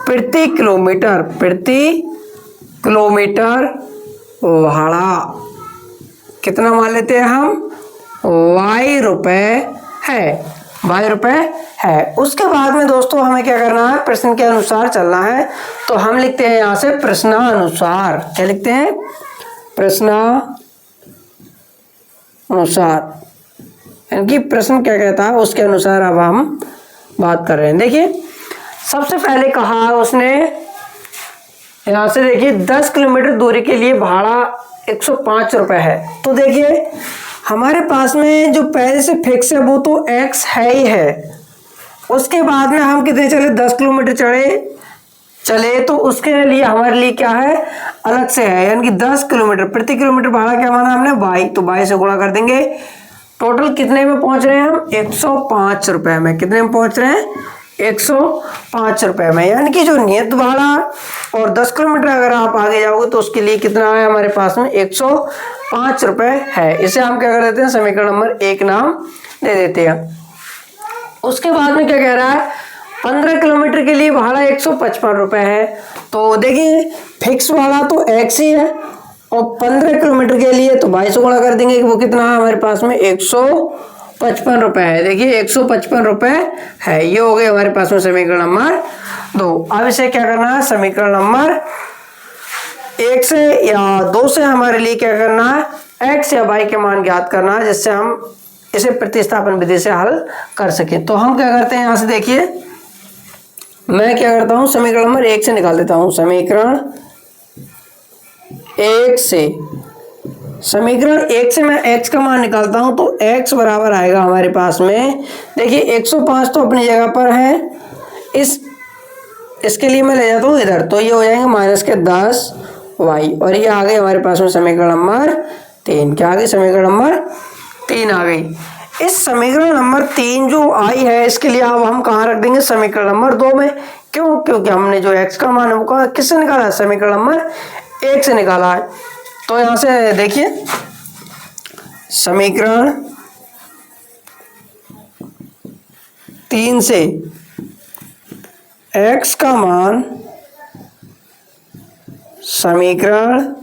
प्रति किलोमीटर भाड़ा कितना मान लेते हैं हम, y रुपए है। उसके बाद में दोस्तों हमें क्या करना है, प्रश्न के अनुसार चलना है। तो हम लिखते हैं यहां से प्रश्नानुसार। क्या लिखते हैं, प्रश्नानुसार, यानी कि प्रश्न क्या कहता है उसके अनुसार अब हम बात कर रहे हैं। देखिए सबसे पहले कहा उसने, यहां से देखिए 10 किलोमीटर दूरी के लिए भाड़ा 105 रुपए है। तो देखिए हमारे पास में जो पहले से फिक्स है वो तो x है ही है। उसके बाद में हम कितने चले, 10 किलोमीटर चले तो उसके लिए हमारे लिए क्या है, अलग से है, यानी कि 10 किलोमीटर प्रति किलोमीटर भाड़ा क्या माना हमने, y, तो y से गुणा कर देंगे। टोटल कितने में पहुंच रहे हैं हम, 105 रुपए में। कितने में पहुंच रहे हैं, 105 रुपए में। यानी कि जो नियत भाड़ा और 10 किलोमीटर अगर आप आगे जाओगे तो उसके लिए कितना है हमारे पास में, 105 रुपए है। इसे हम क्या कर देते हैं, समीकरण नंबर 1 नाम दे देते हैं। उसके बाद में क्या कह रहा है, 15 किलोमीटर के लिए भाड़ा 155 रुपए है। तो देखिए फिक्स भाड़ा तो x ही है और 15 किलोमीटर के लिए तो 22 गुणा कर देंगे कि वो कितना है हमारे पास में, 155 रुपए है। देखिए 155 रुपए है। ये हो गए हमारे पास में समीकरण नंबर 2। अब इसे क्या करना है, समीकरण नंबर 1 से या 2 से हमारे लिए क्या करना है, x या y के मान ज्ञात करना है, जिससे हम इसे प्रतिस्थापन विधि से हल कर सके। तो हम क्या करते हैं, यहां से देखिए मैं क्या करता हूं, समीकरण नंबर 1 से निकाल देता हूं। समीकरण 1 से मैं x का मान निकालता हूं तो x बराबर आएगा हमारे पास में, देखिए 105 तो अपनी जगह पर है, इसके लिए मैं ले जाता हूं इधर, तो ये हो जाएंगे -10y और ये आ गई हमारे पास में समीकरण नंबर 3। क्या आ गई, समीकरण नंबर 3 आ गई। इस समीकरण नंबर 3 जो आई है इसके लिए अब हम कहाँ रख देंगे, समीकरण नंबर 2 में। क्यों, क्योंकि हमने जो x का मान है वो किससे निकाला है, समीकरण नंबर 1 से निकाला है। तो यहां से देखिए समीकरण 3 से x का मान समीकरण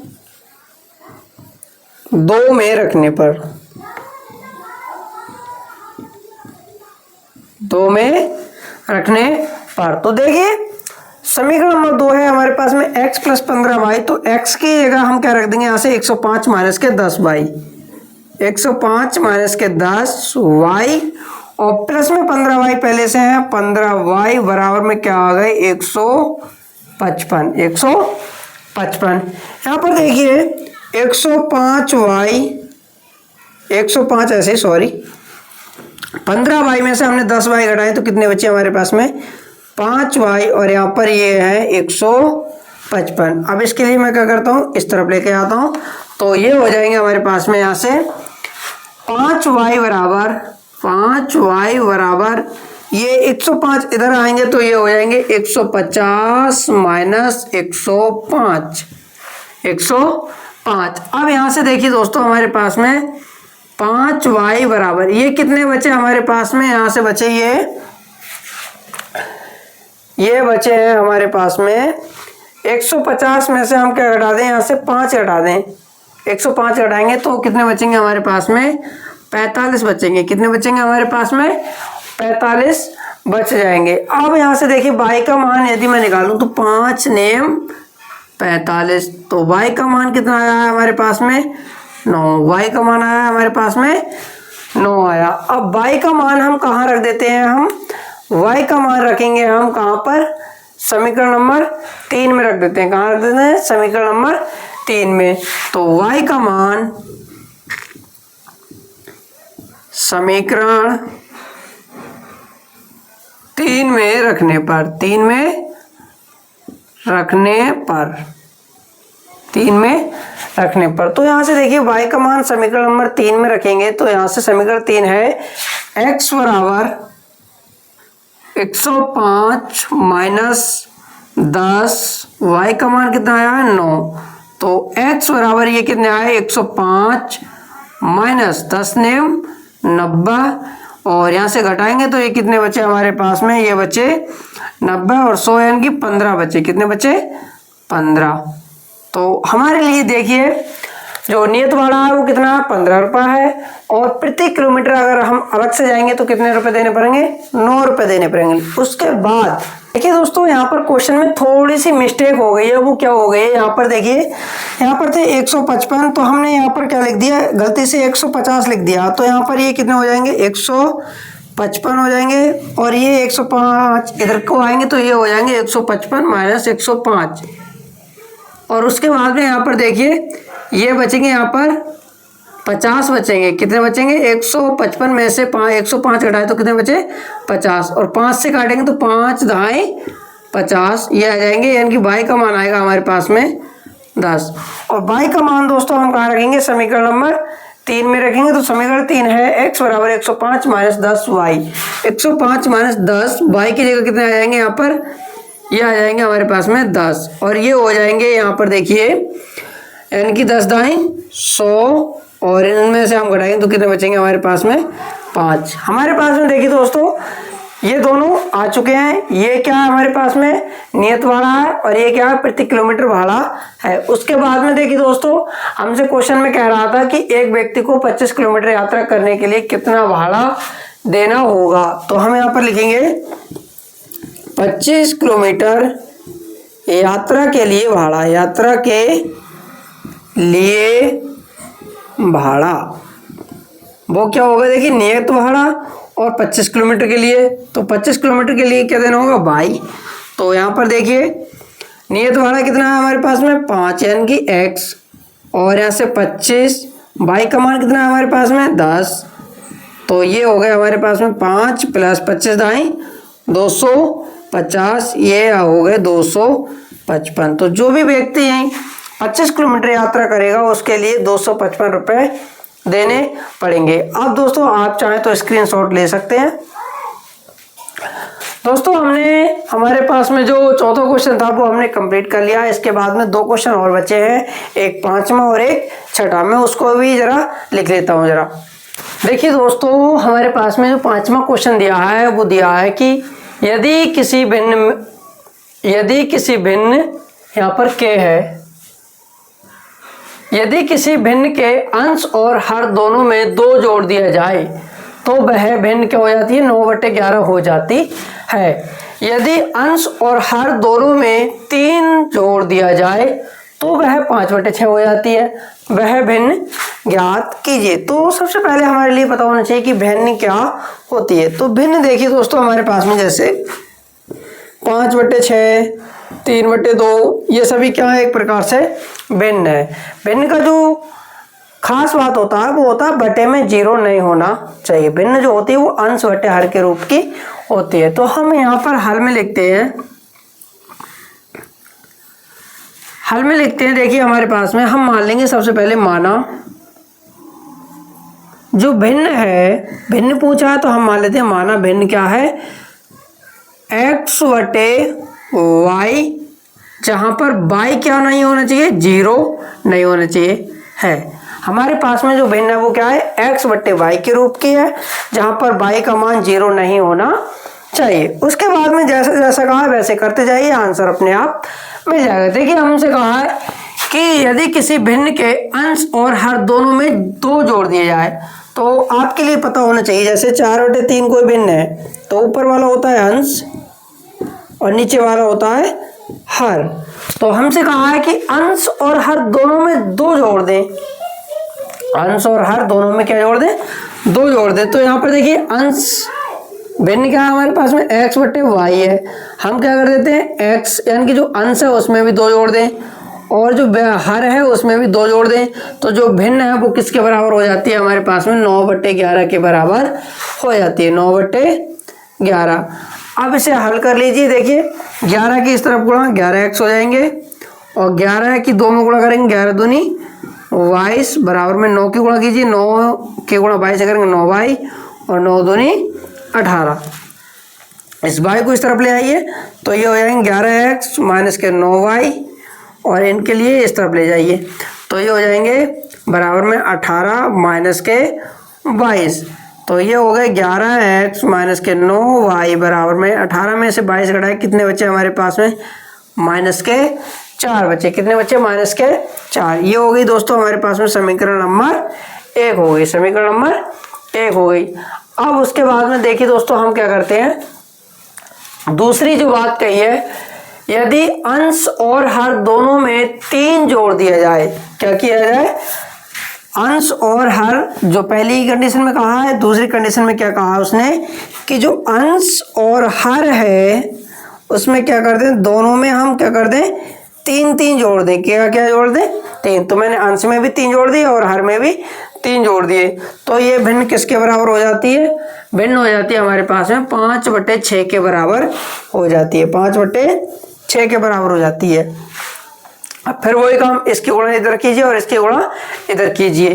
2 में रखने पर, 2 में रखने पर, तो देखिए समीकरण नंबर 2 है हमारे पास में x + 15y। तो x की जगह हम क्या रख देंगे, यहाँ से 105 - 10y, 105 - 10y और प्लस में 15y पहले से है, 15y बराबर में क्या आ गए, 155। यहाँ पर देखिए 105y, 105 ऐसे, सॉरी 15y में से हमने 10y घटाए तो कितने बचे हमारे पास में, 5y और यहाँ पर ये है 155। अब इसके लिए मैं क्या करता हूँ, इस तरफ लेके आता हूँ, तो ये हो जाएंगे हमारे पास में यहाँ से 5y बराबर ये 105 इधर आएंगे तो ये हो जाएंगे 150 - 105। अब यहाँ से देखिए दोस्तों हमारे पास में 5y बराबर ये कितने बचे हमारे पास में, यहाँ से बचे ये बचे हैं हमारे पास में 150 में से हम क्या घटा दें, यहाँ से 5 घटा दें, 105 घटाएंगे तो कितने बचेंगे हमारे पास में, 45 बचेंगे। कितने बचेंगे हमारे पास में, 45 बच जाएंगे। अब यहाँ से देखिए y का मान यदि मैं निकालूं तो 5 नेम 45, तो y का मान कितना आया है हमारे पास में, 9। y का मान आया हमारे पास में 9 आया। अब y का मान हम कहाँ रख देते हैं, हम y का मान रखेंगे हम कहाँ पर, समीकरण नंबर 3 में रख देते हैं। कहाँ रख देते हैं, समीकरण नंबर 3 में। तो y का मान समीकरण 3 में रखने पर, 3 में रखने पर तो यहाँ से देखिए y का मान समीकरण नंबर 3 में रखेंगे तो यहाँ से समीकरण 3 है x बराबर 105 - 10, y का मान कितना आया है 9, तो x बराबर ये कितने आए 105 माइनस 10 नियम 90, और यहाँ से घटाएंगे तो ये कितने बचे हमारे पास में, ये बचे 90 और 100 यानी कि 15 बचे, कितने बचे 15। तो हमारे लिए देखिए जो नियत भाड़ा है वो कितना 15 रुपये है, और प्रति किलोमीटर अगर हम अलग से जाएंगे तो कितने रुपए देने पड़ेंगे 9 रुपये देने पड़ेंगे। उसके बाद देखिए दोस्तों यहाँ पर क्वेश्चन में थोड़ी सी मिस्टेक हो गई है, वो क्या हो गई है, यहाँ पर देखिए यहाँ पर थे 155, तो हमने यहाँ पर क्या लिख दिया, गलती से 150 लिख दिया, तो यहाँ पर ये कितने हो जाएंगे 155 हो जाएंगे, और ये 105 इधर को आएंगे तो ये हो जाएंगे 155 माइनस 105, और उसके बाद में यहाँ पर देखिए ये बचेंगे यहाँ पर 50 बचेंगे, कितने बचेंगे 155 में से 105 घटाए तो कितने बचे 50, और 5 से काटेंगे तो 5 दाएँ 50, ये आ जाएंगे, यानी कि y का मान आएगा हमारे पास में 10। और y का मान दोस्तों हम कहाँ रखेंगे, समीकरण नंबर 3 में रखेंगे, तो समीकरण 3 है x बराबर 105 माइनस 10y, 105 माइनस 10 y की जगह कितने आ जाएंगे यहाँ पर, ये आ जाएंगे हमारे पास में 10, और ये हो जाएंगे यहाँ पर देखिए यानी कि 10 दाएँ 100, और इनमें से हम घटाएंगे तो कितने बचेंगे हमारे पास में 5। हमारे पास में देखिए दोस्तों ये दोनों आ चुके हैं, ये क्या है हमारे पास में नियत भाड़ा है, और ये क्या है प्रति किलोमीटर भाड़ा है। उसके बाद में देखिए दोस्तों हमसे क्वेश्चन में कह रहा था कि एक व्यक्ति को 25 किलोमीटर यात्रा करने के लिए कितना भाड़ा देना होगा, तो हम यहाँ पर लिखेंगे 25 किलोमीटर यात्रा के लिए भाड़ा, यात्रा के लिए भाड़ा वो क्या होगा, देखिए नियत भाड़ा, और 25 किलोमीटर के लिए, तो 25 किलोमीटर के लिए क्या देना होगा y, तो यहाँ पर देखिए नियत भाड़ा कितना है हमारे पास में 5 यानी कि x, और यहाँ से 25, y का मान कितना है हमारे पास में 10, तो ये हो गया हमारे पास में 5 प्लस 25 दाएँ 250, ये हो गए 255। तो जो भी व्यक्ति यहीं 25 किलोमीटर यात्रा करेगा उसके लिए 255 रुपये देने पड़ेंगे। अब दोस्तों आप चाहें तो स्क्रीनशॉट ले सकते हैं। दोस्तों हमने हमारे पास में जो चौथा क्वेश्चन था वो हमने कंप्लीट कर लिया। इसके बाद में 2 क्वेश्चन और बचे हैं, एक 5वां और एक 6वां। मैं उसको भी जरा लिख लेता हूँ जरा। देखिए दोस्तों हमारे पास में जो 5वां क्वेश्चन दिया है वो दिया है कि यदि किसी भिन्न यहाँ पर k है, यदि किसी भिन्न के अंश और हर दोनों में 2 जोड़ दिया जाए तो वह भिन्न क्या हो जाती है 9/11 हो जाती है। यदि अंश और हर दोनों में 3 जोड़ दिया जाए तो वह 5/6 हो जाती है। वह भिन्न ज्ञात कीजिए। तो सबसे पहले हमारे लिए पता होना चाहिए कि भिन्न क्या होती है। तो भिन्न देखिए दोस्तों हमारे पास में जैसे 5/6, 3/2 ये सभी क्या है एक प्रकार से भिन्न है। भिन्न का जो खास बात होता है वो होता है बटे में 0 नहीं होना चाहिए। भिन्न जो होती है वो अंश बटे हर के रूप की होती है। तो हम यहाँ पर हल में लिखते हैं, देखिए हमारे पास में हम मान लेंगे सबसे पहले माना जो भिन्न है, भिन्न पूछा है तो हम मान लेते हैं माना भिन्न क्या है x/y, जहां पर y क्या नहीं होना चाहिए 0 नहीं होना चाहिए है। हमारे पास में जो भिन्न है वो क्या है x/y के रूप की है, जहां पर y का मान 0 नहीं होना चाहिए। उसके बाद में जैसा जैसा कहा है वैसे करते जाइए, आंसर अपने आप मिल जाएगा। देखिए हमसे कहा है कि यदि किसी भिन्न के अंश और हर दोनों में 2 जोड़ दिए जाए तो आपके लिए पता होना चाहिए जैसे 4/3 कोई भिन्न है तो ऊपर वाला होता है अंश और नीचे वाला होता है हर। तो हमसे कहा है कि अंश और हर दोनों में 2 जोड़ दें, अंश और हर दोनों में क्या जोड़ दें 2 जोड़ दें। तो यहाँ पर देखिए अंश भिन्न क्या है हमारे पास में x/y है, हम क्या कर देते हैं x यानी कि जो अंश है उसमें भी 2 जोड़ दें और जो हर है उसमें भी 2 जोड़ दें। तो जो भिन्न है वो किसके बराबर हो जाती है हमारे पास में 9/11 के बराबर हो जाती है, 9/11। अब इसे हल कर लीजिए। देखिए 11 की इस तरफ गुणा 11x हो जाएंगे और 11 की 2 में गुणा करेंगे 11 दूनी 22 बराबर में 9 की गुणा कीजिए, 9 के गुणा 22 से करेंगे 9y और 9 दूनी 18। इस y को इस तरफ ले आइए तो ये हो जाएंगे 11x माइनस के 9y, और इनके लिए इस तरफ ले जाइए तो ये हो जाएंगे बराबर में 18 माइनस के 22। तो ये हो गए 11x माइनस के 9y बराबर में 18 में से 22 घटाए कितने बचे हमारे पास में, माइनस के 4 बचे। कितने बचे, माइनस के 4। ये हो गई दोस्तों हमारे पास में समीकरण नंबर 1 हो गई, समीकरण नंबर 1 हो गई। अब उसके बाद में देखिए दोस्तों हम क्या करते हैं, दूसरी जो बात कही है, यदि अंश और हर दोनों में 3 जोड़ दिया जाए, क्या किया जाए, अंश और हर, जो पहली कंडीशन में कहा है, दूसरी कंडीशन में क्या कहा उसने कि जो अंश और हर है उसमें क्या कर दें, दोनों में हम क्या कर दें, 3 जोड़ दें। क्या क्या जोड़ दें, 3। तो मैंने अंश में भी 3 जोड़ दिए और हर में भी 3 जोड़ दिए। तो ये भिन्न किसके बराबर हो जाती है, भिन्न हो जाती है हमारे पास में 5/6 के बराबर हो जाती है, 5/6 के बराबर हो जाती है। अब फिर वही काम, इसकी गुणा इधर कीजिए और इसकी गुणा इधर कीजिए,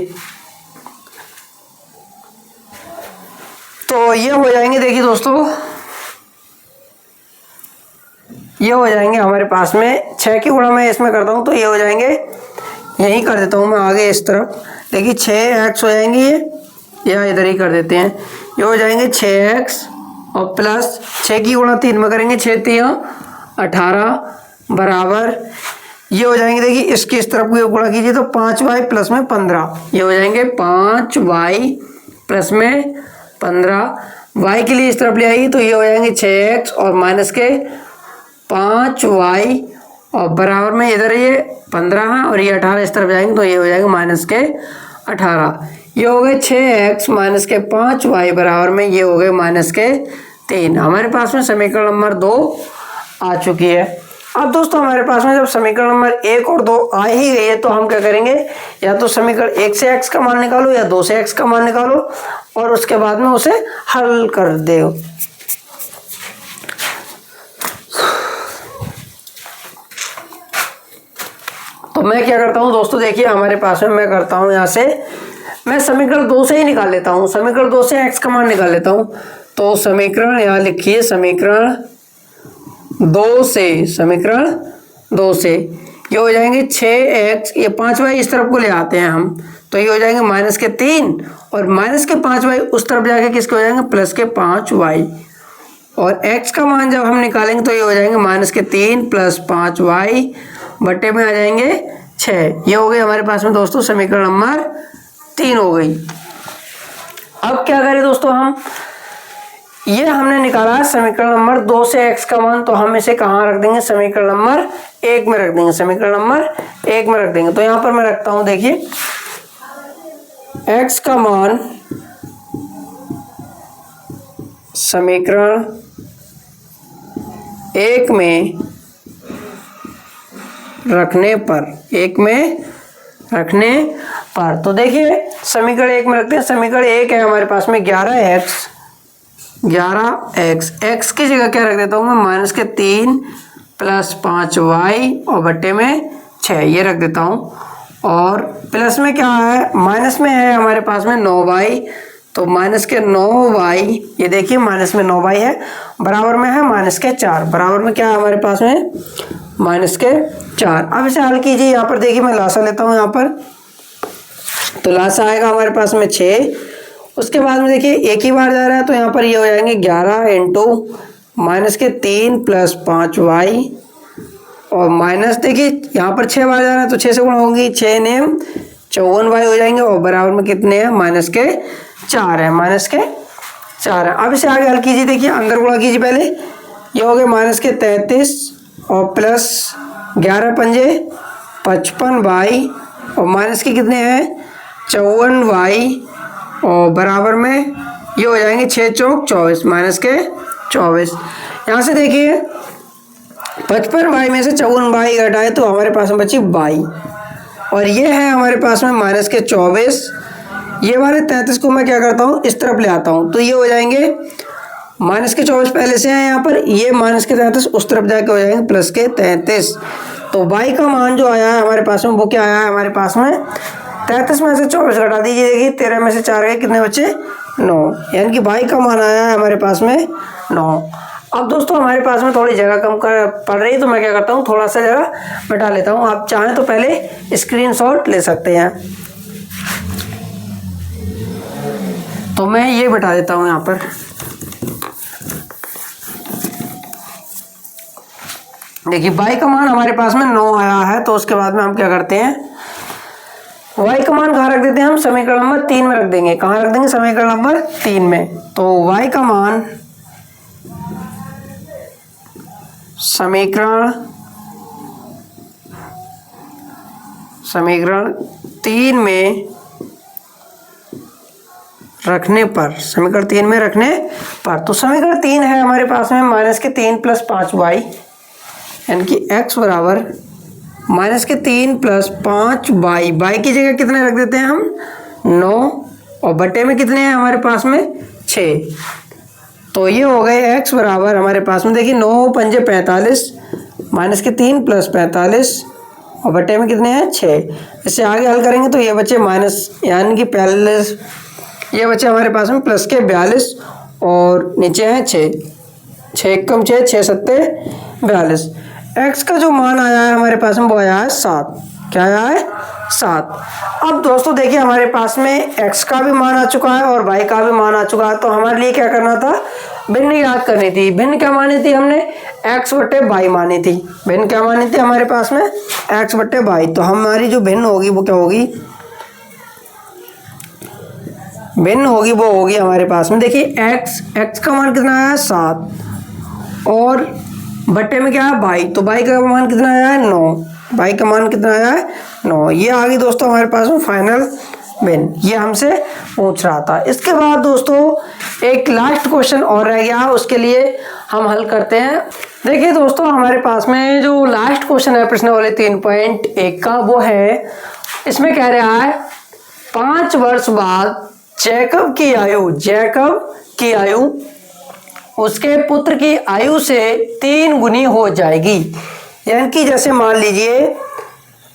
तो ये हो जाएंगे, देखिए दोस्तों ये हो जाएंगे हमारे पास में 6 की गुणा मैं इसमें करता हूं तो ये हो जाएंगे, यही कर देता हूं मैं आगे इस तरफ, देखिए 6x हो जाएंगे ये, या इधर ही कर देते हैं, ये हो जाएंगे 6x और प्लस 6 की गुणा 3 में करेंगे, 6 3 18 बराबर, ये हो जाएंगे, देखिए इसकी इस तरफ को गुणा कीजिए तो 5y प्लस में 15, ये हो जाएंगे 5y प्लस में 15, y के लिए इस तरफ ले आएगी तो ये हो जाएंगे 6x और माइनस के 5y और बराबर में इधर ये 15 है और ये 18 इस तरफ जाएंगे तो ये हो जाएगा माइनस के 18। ये हो गए 6x माइनस के 5y बराबर में ये हो गए माइनस के 3। हमारे पास में समीकरण नंबर 2 आ चुकी है। अब दोस्तों हमारे पास में जब समीकरण नंबर 1 और 2 आ ही गई है तो हम क्या करेंगे, या तो समीकरण 1 से x का मान निकालो या 2 से x का मान निकालो और उसके बाद में उसे हल कर दो। तो मैं क्या करता हूं दोस्तों, देखिए हमारे पास में मैं करता हूं, यहां से मैं समीकरण 2 से ही निकाल लेता हूं, समीकरण 2 से x का मान निकाल लेता हूं। तो समीकरण यहां लिखिए, समीकरण 2 से, समीकरण 2 से ये हो जाएंगे 6x, ये 5y इस तरफ को ले आते हैं हम तो ये हो जाएंगे माइनस के 3 और माइनस के 5y उस तरफ जाके किसके हो जाएंगे, प्लस के 5y, और x का मान जब हम निकालेंगे तो ये हो जाएंगे माइनस के 3 प्लस 5y बटे में आ जाएंगे 6। ये हो गई हमारे पास में दोस्तों समीकरण नंबर 3 हो गई। अब क्या करें दोस्तों, हम ये हमने निकाला समीकरण नंबर 2 से x का मान, तो हम इसे कहाँ रख देंगे, समीकरण नंबर 1 में रख देंगे, समीकरण नंबर 1 में रख देंगे। तो यहाँ पर मैं रखता हूँ, देखिए x का मान समीकरण 1 में रखने पर, 1 में रखने पर, तो देखिए समीकरण 1 में रखते हैं। समीकरण 1 है हमारे पास में 11x, x की जगह क्या रख देता हूँ मैं, माइनस के 3 प्लस 5y और बट्टे में 6 ये रख देता हूँ, और प्लस में क्या है, माइनस में है हमारे पास में 9y, तो माइनस के 9y, ये देखिए माइनस में 9y है, बराबर में है माइनस के 4, बराबर में क्या है हमारे पास में, माइनस के 4। अब इसे हल कीजिए, यहाँ पर देखिए मैं लासा लेता हूँ यहाँ पर, तो लासा आएगा हमारे पास में 6, उसके बाद में देखिए एक ही बार जा रहा है तो यहाँ पर ये हो जाएंगे 11 इंटू माइनस के 3 प्लस 5y और माइनस, देखिए यहाँ पर 6 बार जा रहा है तो 6 से गुणा होंगी, 6 नेम 54y हो जाएंगे और बराबर में कितने हैं, माइनस के 4 है, माइनस के 4 है। अब इसे आगे हल कीजिए, देखिए अंदर गुणा कीजिए पहले, ये हो गए माइनस के 33 और प्लस 11 पंजे 55y और माइनस के कितने हैं 54y और बराबर में ये हो जाएंगे 6 चौक 24, माइनस के 24। यहाँ से देखिए 55y में से 54y घटाए तो हमारे पास में बची y, और ये है हमारे पास में माइनस के 24। ये वाले 33 को मैं क्या करता हूँ, इस तरफ ले आता हूँ तो ये हो जाएंगे माइनस के 24 पहले से है यहाँ पर, ये माइनस के 33 उस तरफ जाके हो जाएंगे प्लस के 33। तो y का मान जो आया है हमारे पास में वो क्या आया है हमारे पास में, 33 में से 24 घटा दीजिए, देखिए 13 में से 4 गए, कितने बचे 9, यानी कि y का मान आया है हमारे पास में 9। अब दोस्तों हमारे पास में थोड़ी जगह कम कर पड़ रही है, तो मैं क्या करता हूँ, थोड़ा सा जगह मिटा लेता हूँ। आप चाहें तो पहले स्क्रीनशॉट ले सकते हैं। तो मैं ये बिठा देता हूँ यहाँ पर। देखिए y का मान हमारे पास में 9 आया है, तो उसके बाद में हम क्या करते हैं, y का मान कहाँ रख देते हैं हम, समीकरण नंबर 3 में रख देंगे। कहाँ रख देंगे, समीकरण नंबर 3 में। तो y का मान समीकरण 3 में रखने पर, समीकरण 3 में रखने पर, तो समीकरण 3 है हमारे पास में -3 + 5y, यानी कि x बराबर -3 + 5y। y की जगह कितने रख देते हैं हम, 9, और बटे में कितने हैं हमारे पास में, 6। तो ये हो गए x बराबर हमारे पास में, देखिए 9 × 5 = 45, -3 + 45, और बटे में कितने हैं, 6। इससे आगे हल करेंगे तो ये बचे माइनस, यानी कि 45, ये बचे हमारे पास में प्लस के 42, और नीचे है 6, 6 कम 6, 6 सत्ते 42। x का जो मान आया है हमारे पास में वो आया है 7। क्या आया है, 7। अब दोस्तों देखिए हमारे पास में x का भी मान आ चुका है और y का भी मान आ चुका है, तो हमारे लिए क्या करना था, भिन्न याद करनी थी। भिन्न क्या मानी थी हमने, x/y मानी थी। भिन्न क्या मानी थी हमारे पास में, x/y। तो हमारी जो भिन्न होगी वो क्या होगी, भिन्न होगी वो होगी हमारे पास में, देखिए x का मान कितना आया है, 7, और बट्टे में क्या है, y। तो y का मान कितना आया है, 9। y का मान कितना आया है, 9। ये आ गई दोस्तों हमारे पास में फाइनल भिन्न। ये हमसे पूछ रहा था। इसके बाद दोस्तों एक लास्ट क्वेश्चन और रह गया, उसके लिए हम हल करते हैं। देखिए दोस्तों हमारे पास में जो लास्ट क्वेश्चन है प्रश्नावली 3.1 का, वो है, इसमें कह रहा है 5 वर्ष बाद जैकब की आयु उसके पुत्र की आयु से 3 गुनी हो जाएगी। यानी कि जैसे मान लीजिए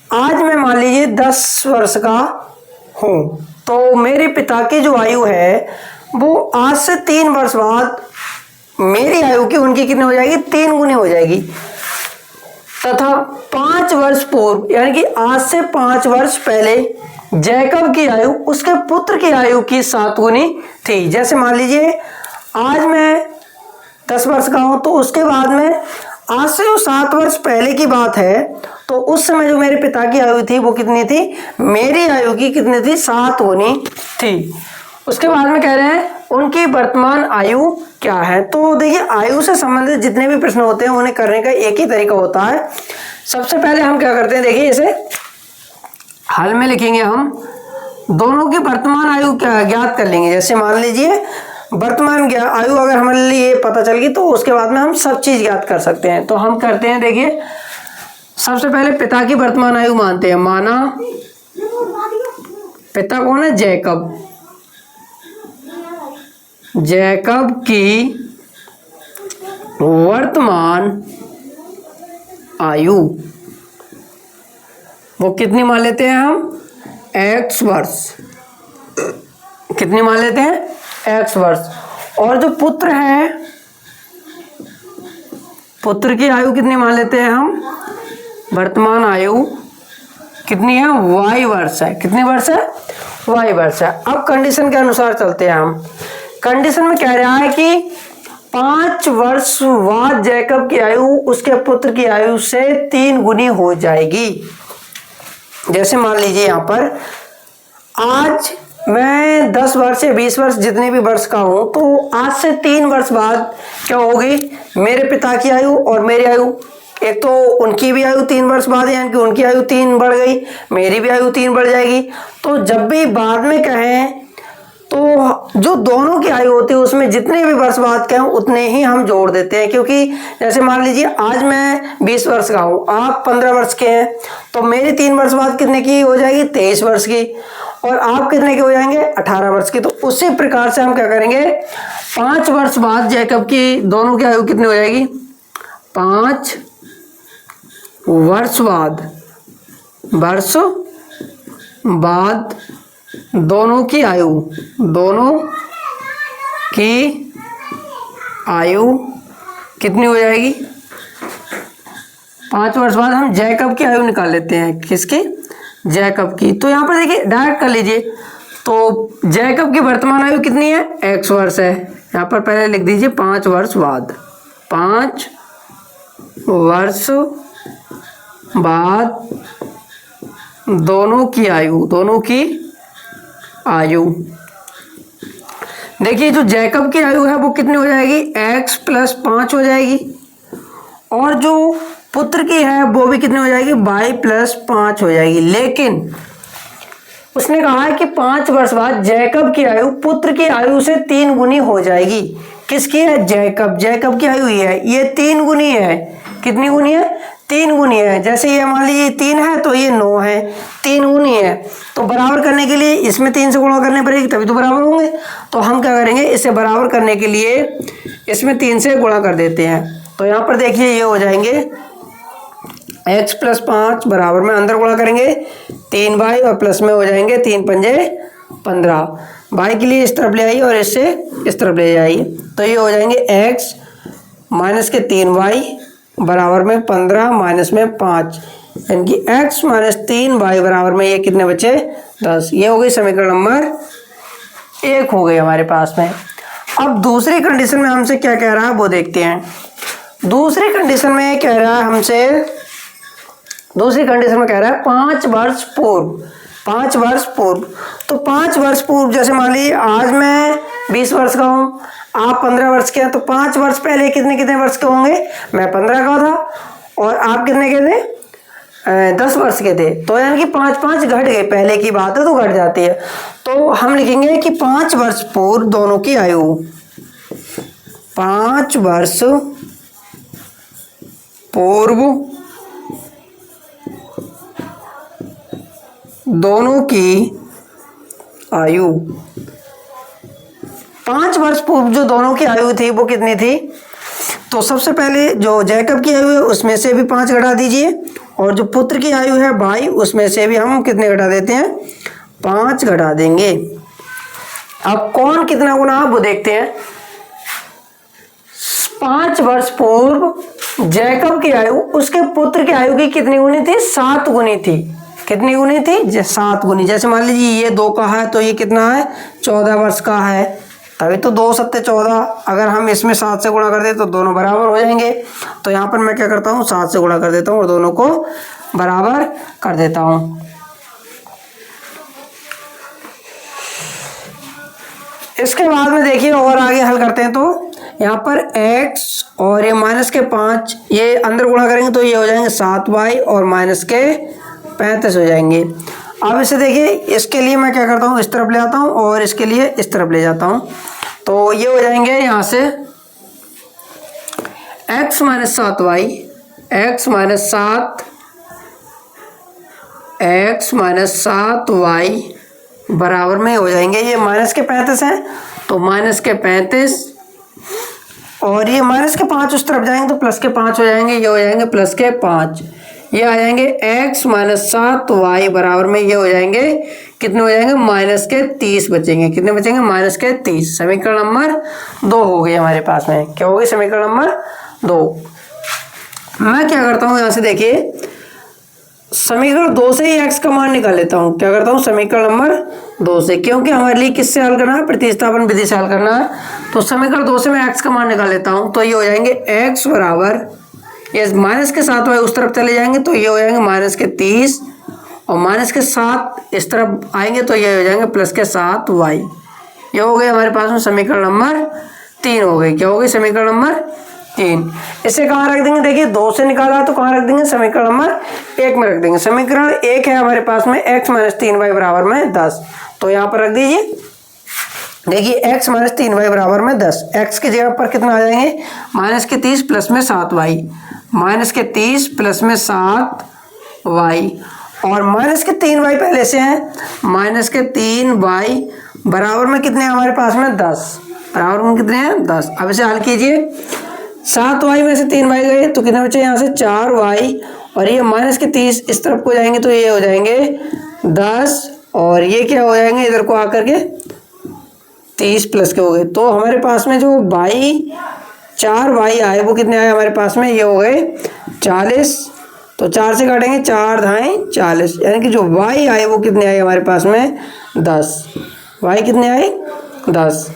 आज मैं मान लीजिए 10 वर्ष का हूँ, तो मेरे पिता की जो आयु है वो आज से 3 वर्ष बाद मेरी आयु की उनकी कितनी हो जाएगी, 3 गुनी हो जाएगी। तथा 5 वर्ष पूर्व, यानी कि आज से 5 वर्ष पहले जैकब की आयु उसके पुत्र की आयु की 7 गुनी थी। जैसे मान लीजिए आज मैं 10 वर्ष का हूं, तो उसके बाद में आज से जो 7 वर्ष पहले की बात है, तो उस समय जो मेरे पिता की आयु थी वो कितनी थी, मेरी आयु की कितनी थी, 7 गुनी थी। उसके बाद में कह रहे हैं उनकी वर्तमान आयु क्या है। तो देखिए आयु से संबंधित जितने भी प्रश्न होते हैं उन्हें करने का एक ही तरीका होता है। सबसे पहले हम क्या करते हैं, देखिए इसे हल में लिखेंगे, हम दोनों की वर्तमान आयु क्या ज्ञात कर लेंगे। जैसे मान लीजिए वर्तमान आयु अगर हमारे लिए पता चल गई, तो उसके बाद में हम सब चीज ज्ञात कर सकते हैं। तो हम करते हैं, देखिए सबसे पहले पिता की वर्तमान आयु मानते हैं। माना पिता कौन है, जैकब की वर्तमान आयु वो कितनी मान लेते हैं हम, x वर्ष। कितनी मान लेते हैं, x वर्ष। और जो पुत्र है, पुत्र की आयु कितनी मान लेते हैं हम, वर्तमान आयु कितनी है, y वर्ष है। कितनी वर्ष है, y वर्ष है। अब कंडीशन के अनुसार चलते हैं हम। कंडीशन में कह रहा है कि 5 वर्ष बाद जैकब की आयु उसके पुत्र की आयु से 3 गुनी हो जाएगी। जैसे मान लीजिए यहाँ पर आज मैं 10 वर्ष या 20 वर्ष जितने भी वर्ष का हूं, तो आज से 3 वर्ष बाद क्या होगी, मेरे पिता की आयु और मेरी आयु, एक तो उनकी भी आयु 3 वर्ष बाद, यानी कि उनकी आयु 3 बढ़ गई, मेरी भी आयु 3 बढ़ जाएगी। तो जब भी बाद में कहें तो जो दोनों की आयु होती है उसमें जितने भी वर्ष बाद कहें उतने ही हम जोड़ देते हैं। क्योंकि जैसे मान लीजिए आज मैं 20 वर्ष का हूँ, आप 15 वर्ष के हैं, तो मेरी 3 वर्ष बाद कितने की हो जाएगी, 23 वर्ष की, और आप कितने के हो जाएंगे, 18 वर्ष की। तो उसी प्रकार से हम क्या करेंगे, 5 वर्ष बाद जैकब की दोनों की आयु कितनी हो जाएगी, 5 वर्ष बाद दोनों की आयु कितनी हो जाएगी, 5 वर्ष बाद हम जैकब की आयु निकाल लेते हैं। किसकी, जैकब की। तो यहाँ पर देखिए डायरेक्ट कर लीजिए। तो जैकब की वर्तमान आयु कितनी है, x वर्ष है। यहाँ पर पहले लिख दीजिए 5 वर्ष बाद, 5 वर्ष बाद दोनों की आयु। देखिए जो जैकब की आयु है वो कितनी हो जाएगी, x + 5 हो जाएगी, और जो पुत्र की है वो भी कितनी हो जाएगी, y + 5 हो जाएगी। लेकिन उसने कहा है कि 5 वर्ष बाद जैकब की आयु पुत्र की आयु से 3 गुनी हो जाएगी। किसकी है, जैकब की आयु ये 3 गुनी है। कितनी गुनी है, 3 गुनी है। जैसे ये मान लीजिए 3 है तो ये 9 है, 3 गुनी है। तो बराबर करने के लिए इसमें 3 से गुणा करने पड़ेगी तभी तो बराबर होंगे। तो हम क्या करेंगे, इसे बराबर करने के लिए इसमें 3 से गुणा कर देते हैं। तो यहाँ पर देखिए ये हो जाएंगे x + 5 बराबर में अंदर गुणा करेंगे 3y और प्लस में हो जाएंगे 3 पंजे 15। y के लिए इस तरफ ले आइए और इससे इस तरफ ले जाइए। तो ये हो जाएंगे x माइनस के 3y बराबर में 15 माइनस में 5, यानी कि x माइनस 3y बराबर में ये कितने बचे, 10। ये हो गई समीकरण नंबर 1 हो गई हमारे पास में। अब दूसरी कंडीशन में हमसे क्या कह रहा है वो देखते हैं। दूसरी कंडीशन में कह रहा है हमसे, दूसरी कंडीशन में कह रहा है 5 वर्ष पूर्व, 5 वर्ष पूर्व। तो 5 वर्ष पूर्व, जैसे मान लीजिए आज मैं 20 वर्ष का हूँ, आप 15 वर्ष के हैं, तो 5 वर्ष पहले कितने कितने वर्ष के होंगे, मैं 15 का था और आप कितने के थे, 10 वर्ष के थे। तो यानी कि 5-5 घट गए, पहले की बात है तो घट जाती है। तो हम लिखेंगे कि 5 वर्ष पूर्व दोनों की आयु, 5 वर्ष पूर्व दोनों की आयु। 5 वर्ष पूर्व जो दोनों की आयु थी वो कितनी थी, तो सबसे पहले जो जैकब की आयु है उसमें से भी 5 घटा दीजिए, और जो पुत्र की आयु है भाई उसमें से भी हम कितने घटा देते हैं, 5 घटा देंगे। अब कौन कितना गुना वो देखते हैं। 5 वर्ष पूर्व जैकब की आयु उसके पुत्र की आयु की कितनी गुनी थी, 7 गुनी थी। कितनी गुनी थी, 7 गुनी। जैसे मान लीजिए ये 2 का है तो ये कितना है, 14 वर्ष का है, तभी तो 2 सत्ते 14। अगर हम इसमें 7 से गुणा कर दे तो दोनों बराबर हो जाएंगे। तो यहाँ पर मैं क्या करता हूँ, 7 से गुणा कर देता हूँ और दोनों को बराबर कर देता हूँ। इसके बाद में देखिए और आगे हल करते हैं। तो यहाँ पर x और ये माइनस के 5, ये अंदर गुणा करेंगे तो ये हो जाएंगे 7y और माइनस के 35 हो जाएंगे। अब इसे देखिए, इसके लिए मैं क्या करता हूँ, इस तरफ ले आता हूँ और इसके लिए इस तरफ ले जाता हूँ। तो ये हो जाएंगे यहाँ से x minus 7y, x minus 7y बराबर में हो जाएंगे, ये माइनस के 35 है तो माइनस के 35, और ये माइनस के 5 उस तरफ जाएंगे तो प्लस के 5 हो जाएंगे, ये हो जाएंगे प्लस के 5। ये आ जाएंगे x माइनस 7y बराबर में ये हो जाएंगे कितने हो जाएंगे, माइनस के 30 बचेंगे। कितने बचेंगे, माइनस के 30। समीकरण नंबर 2 हो गई हमारे पास में। क्या हो गई, समीकरण नंबर 2। मैं क्या करता हूँ, यहाँ से देखिए समीकरण 2 से ही x का मान निकाल लेता हूँ। क्या करता हूँ, समीकरण नंबर 2 से, क्योंकि हमारे लिए किससे हल करना है, प्रतिस्थापन विधि से हल करना है। तो समीकरण 2 से मैं x का मान निकाल लेता हूँ। तो ये हो जाएंगे x बराबर, ये माइनस के 7y उस तरफ चले जाएंगे तो ये हो जाएंगे माइनस के 30, और माइनस के 7 इस तरफ आएंगे तो ये हो जाएंगे प्लस के 7y। ये हो गए हमारे पास में समीकरण नंबर 3 हो गई। क्या हो गई, समीकरण नंबर 3। इसे कहाँ रख देंगे, देखिए 2 से निकाला तो कहाँ रख देंगे, समीकरण नंबर 1 में रख देंगे। समीकरण 1 है हमारे पास में x माइनस 3y बराबर में 10, तो यहाँ पर रख दीजिए। देखिए x माइनस 3y बराबर में 10, x की जगह पर कितना आ जाएंगे, माइनस के 30 प्लस में 7y, माइनस के 30 प्लस में 7y, और माइनस के 3y पहले से है, माइनस के 3y बराबर में कितने हैं हमारे पास में, 10, बराबर में कितने हैं, 10। अब इसे हल कीजिए, 7y में से 3y गए तो कितने बचे यहाँ से, 4y, और ये माइनस के 30 इस तरफ को जाएंगे तो ये हो जाएंगे 10, और ये क्या हो जाएंगे इधर को आकर के 30 प्लस के हो गए। तो हमारे पास में जो y 4 वाई आए वो कितने आए हमारे पास में, ये हो गए 40। तो 4 से काटेंगे 4 धाएँ 40, यानी कि जो वाई आए वो कितने आए हमारे पास में 10। वाई कितने आए 10।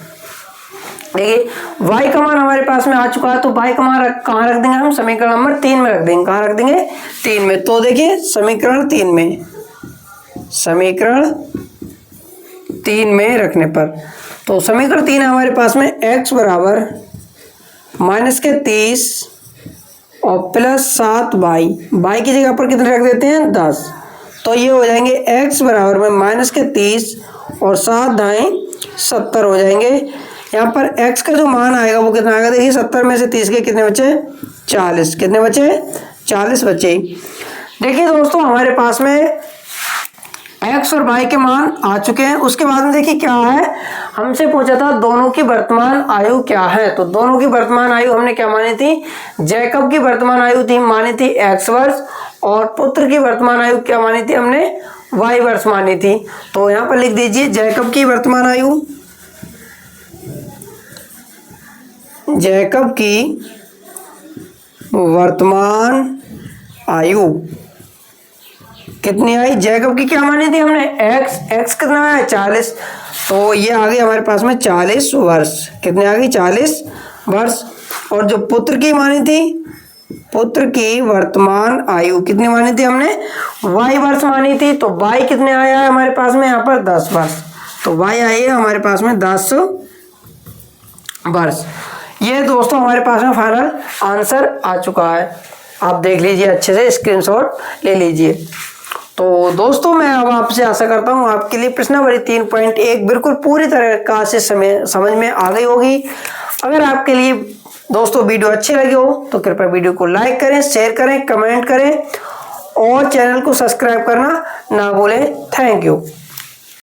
देखिए वाई का मान हमारे पास में आ चुका है, तो वाई का मान कहाँ रख देंगे हम, समीकरण नंबर 3 में रख देंगे। कहाँ रख देंगे, 3 में। तो देखिए समीकरण 3 में, समीकरण 3 में रखने पर, तो समीकरण 3 हमारे पास में x बराबर -30 और +7y, y की जगह पर कितने रख देते हैं 10। तो ये हो जाएंगे x बराबर में -30 और 7 धाएँ 70 हो जाएंगे। यहाँ पर x का जो मान आएगा वो कितना आएगा, देखिए 70 में से 30 के कितने बचे 40, कितने बचे 40 बचे। देखिए दोस्तों हमारे पास में x और y के मान आ चुके हैं। उसके बाद में देखिए क्या है, हमसे पूछा था दोनों की वर्तमान आयु क्या है। तो दोनों की वर्तमान आयु हमने क्या मानी थी, जैकब की वर्तमान आयु थी मानी थी x वर्ष, और पुत्र की वर्तमान आयु क्या मानी थी हमने, y वर्ष मानी थी। तो यहाँ पर लिख दीजिए जैकब की वर्तमान आयु, जैकब की वर्तमान आयु कितनी आई, जैकब की क्या मानी थी हमने x कितना आया 40। तो ये आ गई हमारे पास में 40 वर्ष, कितने आ गई 40 वर्ष। और जो पुत्र की मानी थी, पुत्र की वर्तमान आयु कितनी मानी थी हमने, y वर्ष मानी थी। तो y कितने आया है हमारे पास में यहाँ पर 10 वर्ष। तो y आई है हमारे पास में 10 वर्ष। ये दोस्तों हमारे पास में फाइनल आंसर आ चुका है। आप देख लीजिए अच्छे से, स्क्रीनशॉट ले लीजिए। तो दोस्तों मैं अब आपसे आशा करता हूँ आपके लिए प्रश्नावली 3.1 बिल्कुल पूरी तरह से समझ में आ गई होगी। अगर आपके लिए दोस्तों वीडियो अच्छी लगी हो तो कृपया वीडियो को लाइक करें, शेयर करें, कमेंट करें और चैनल को सब्सक्राइब करना ना भूलें। Thank you.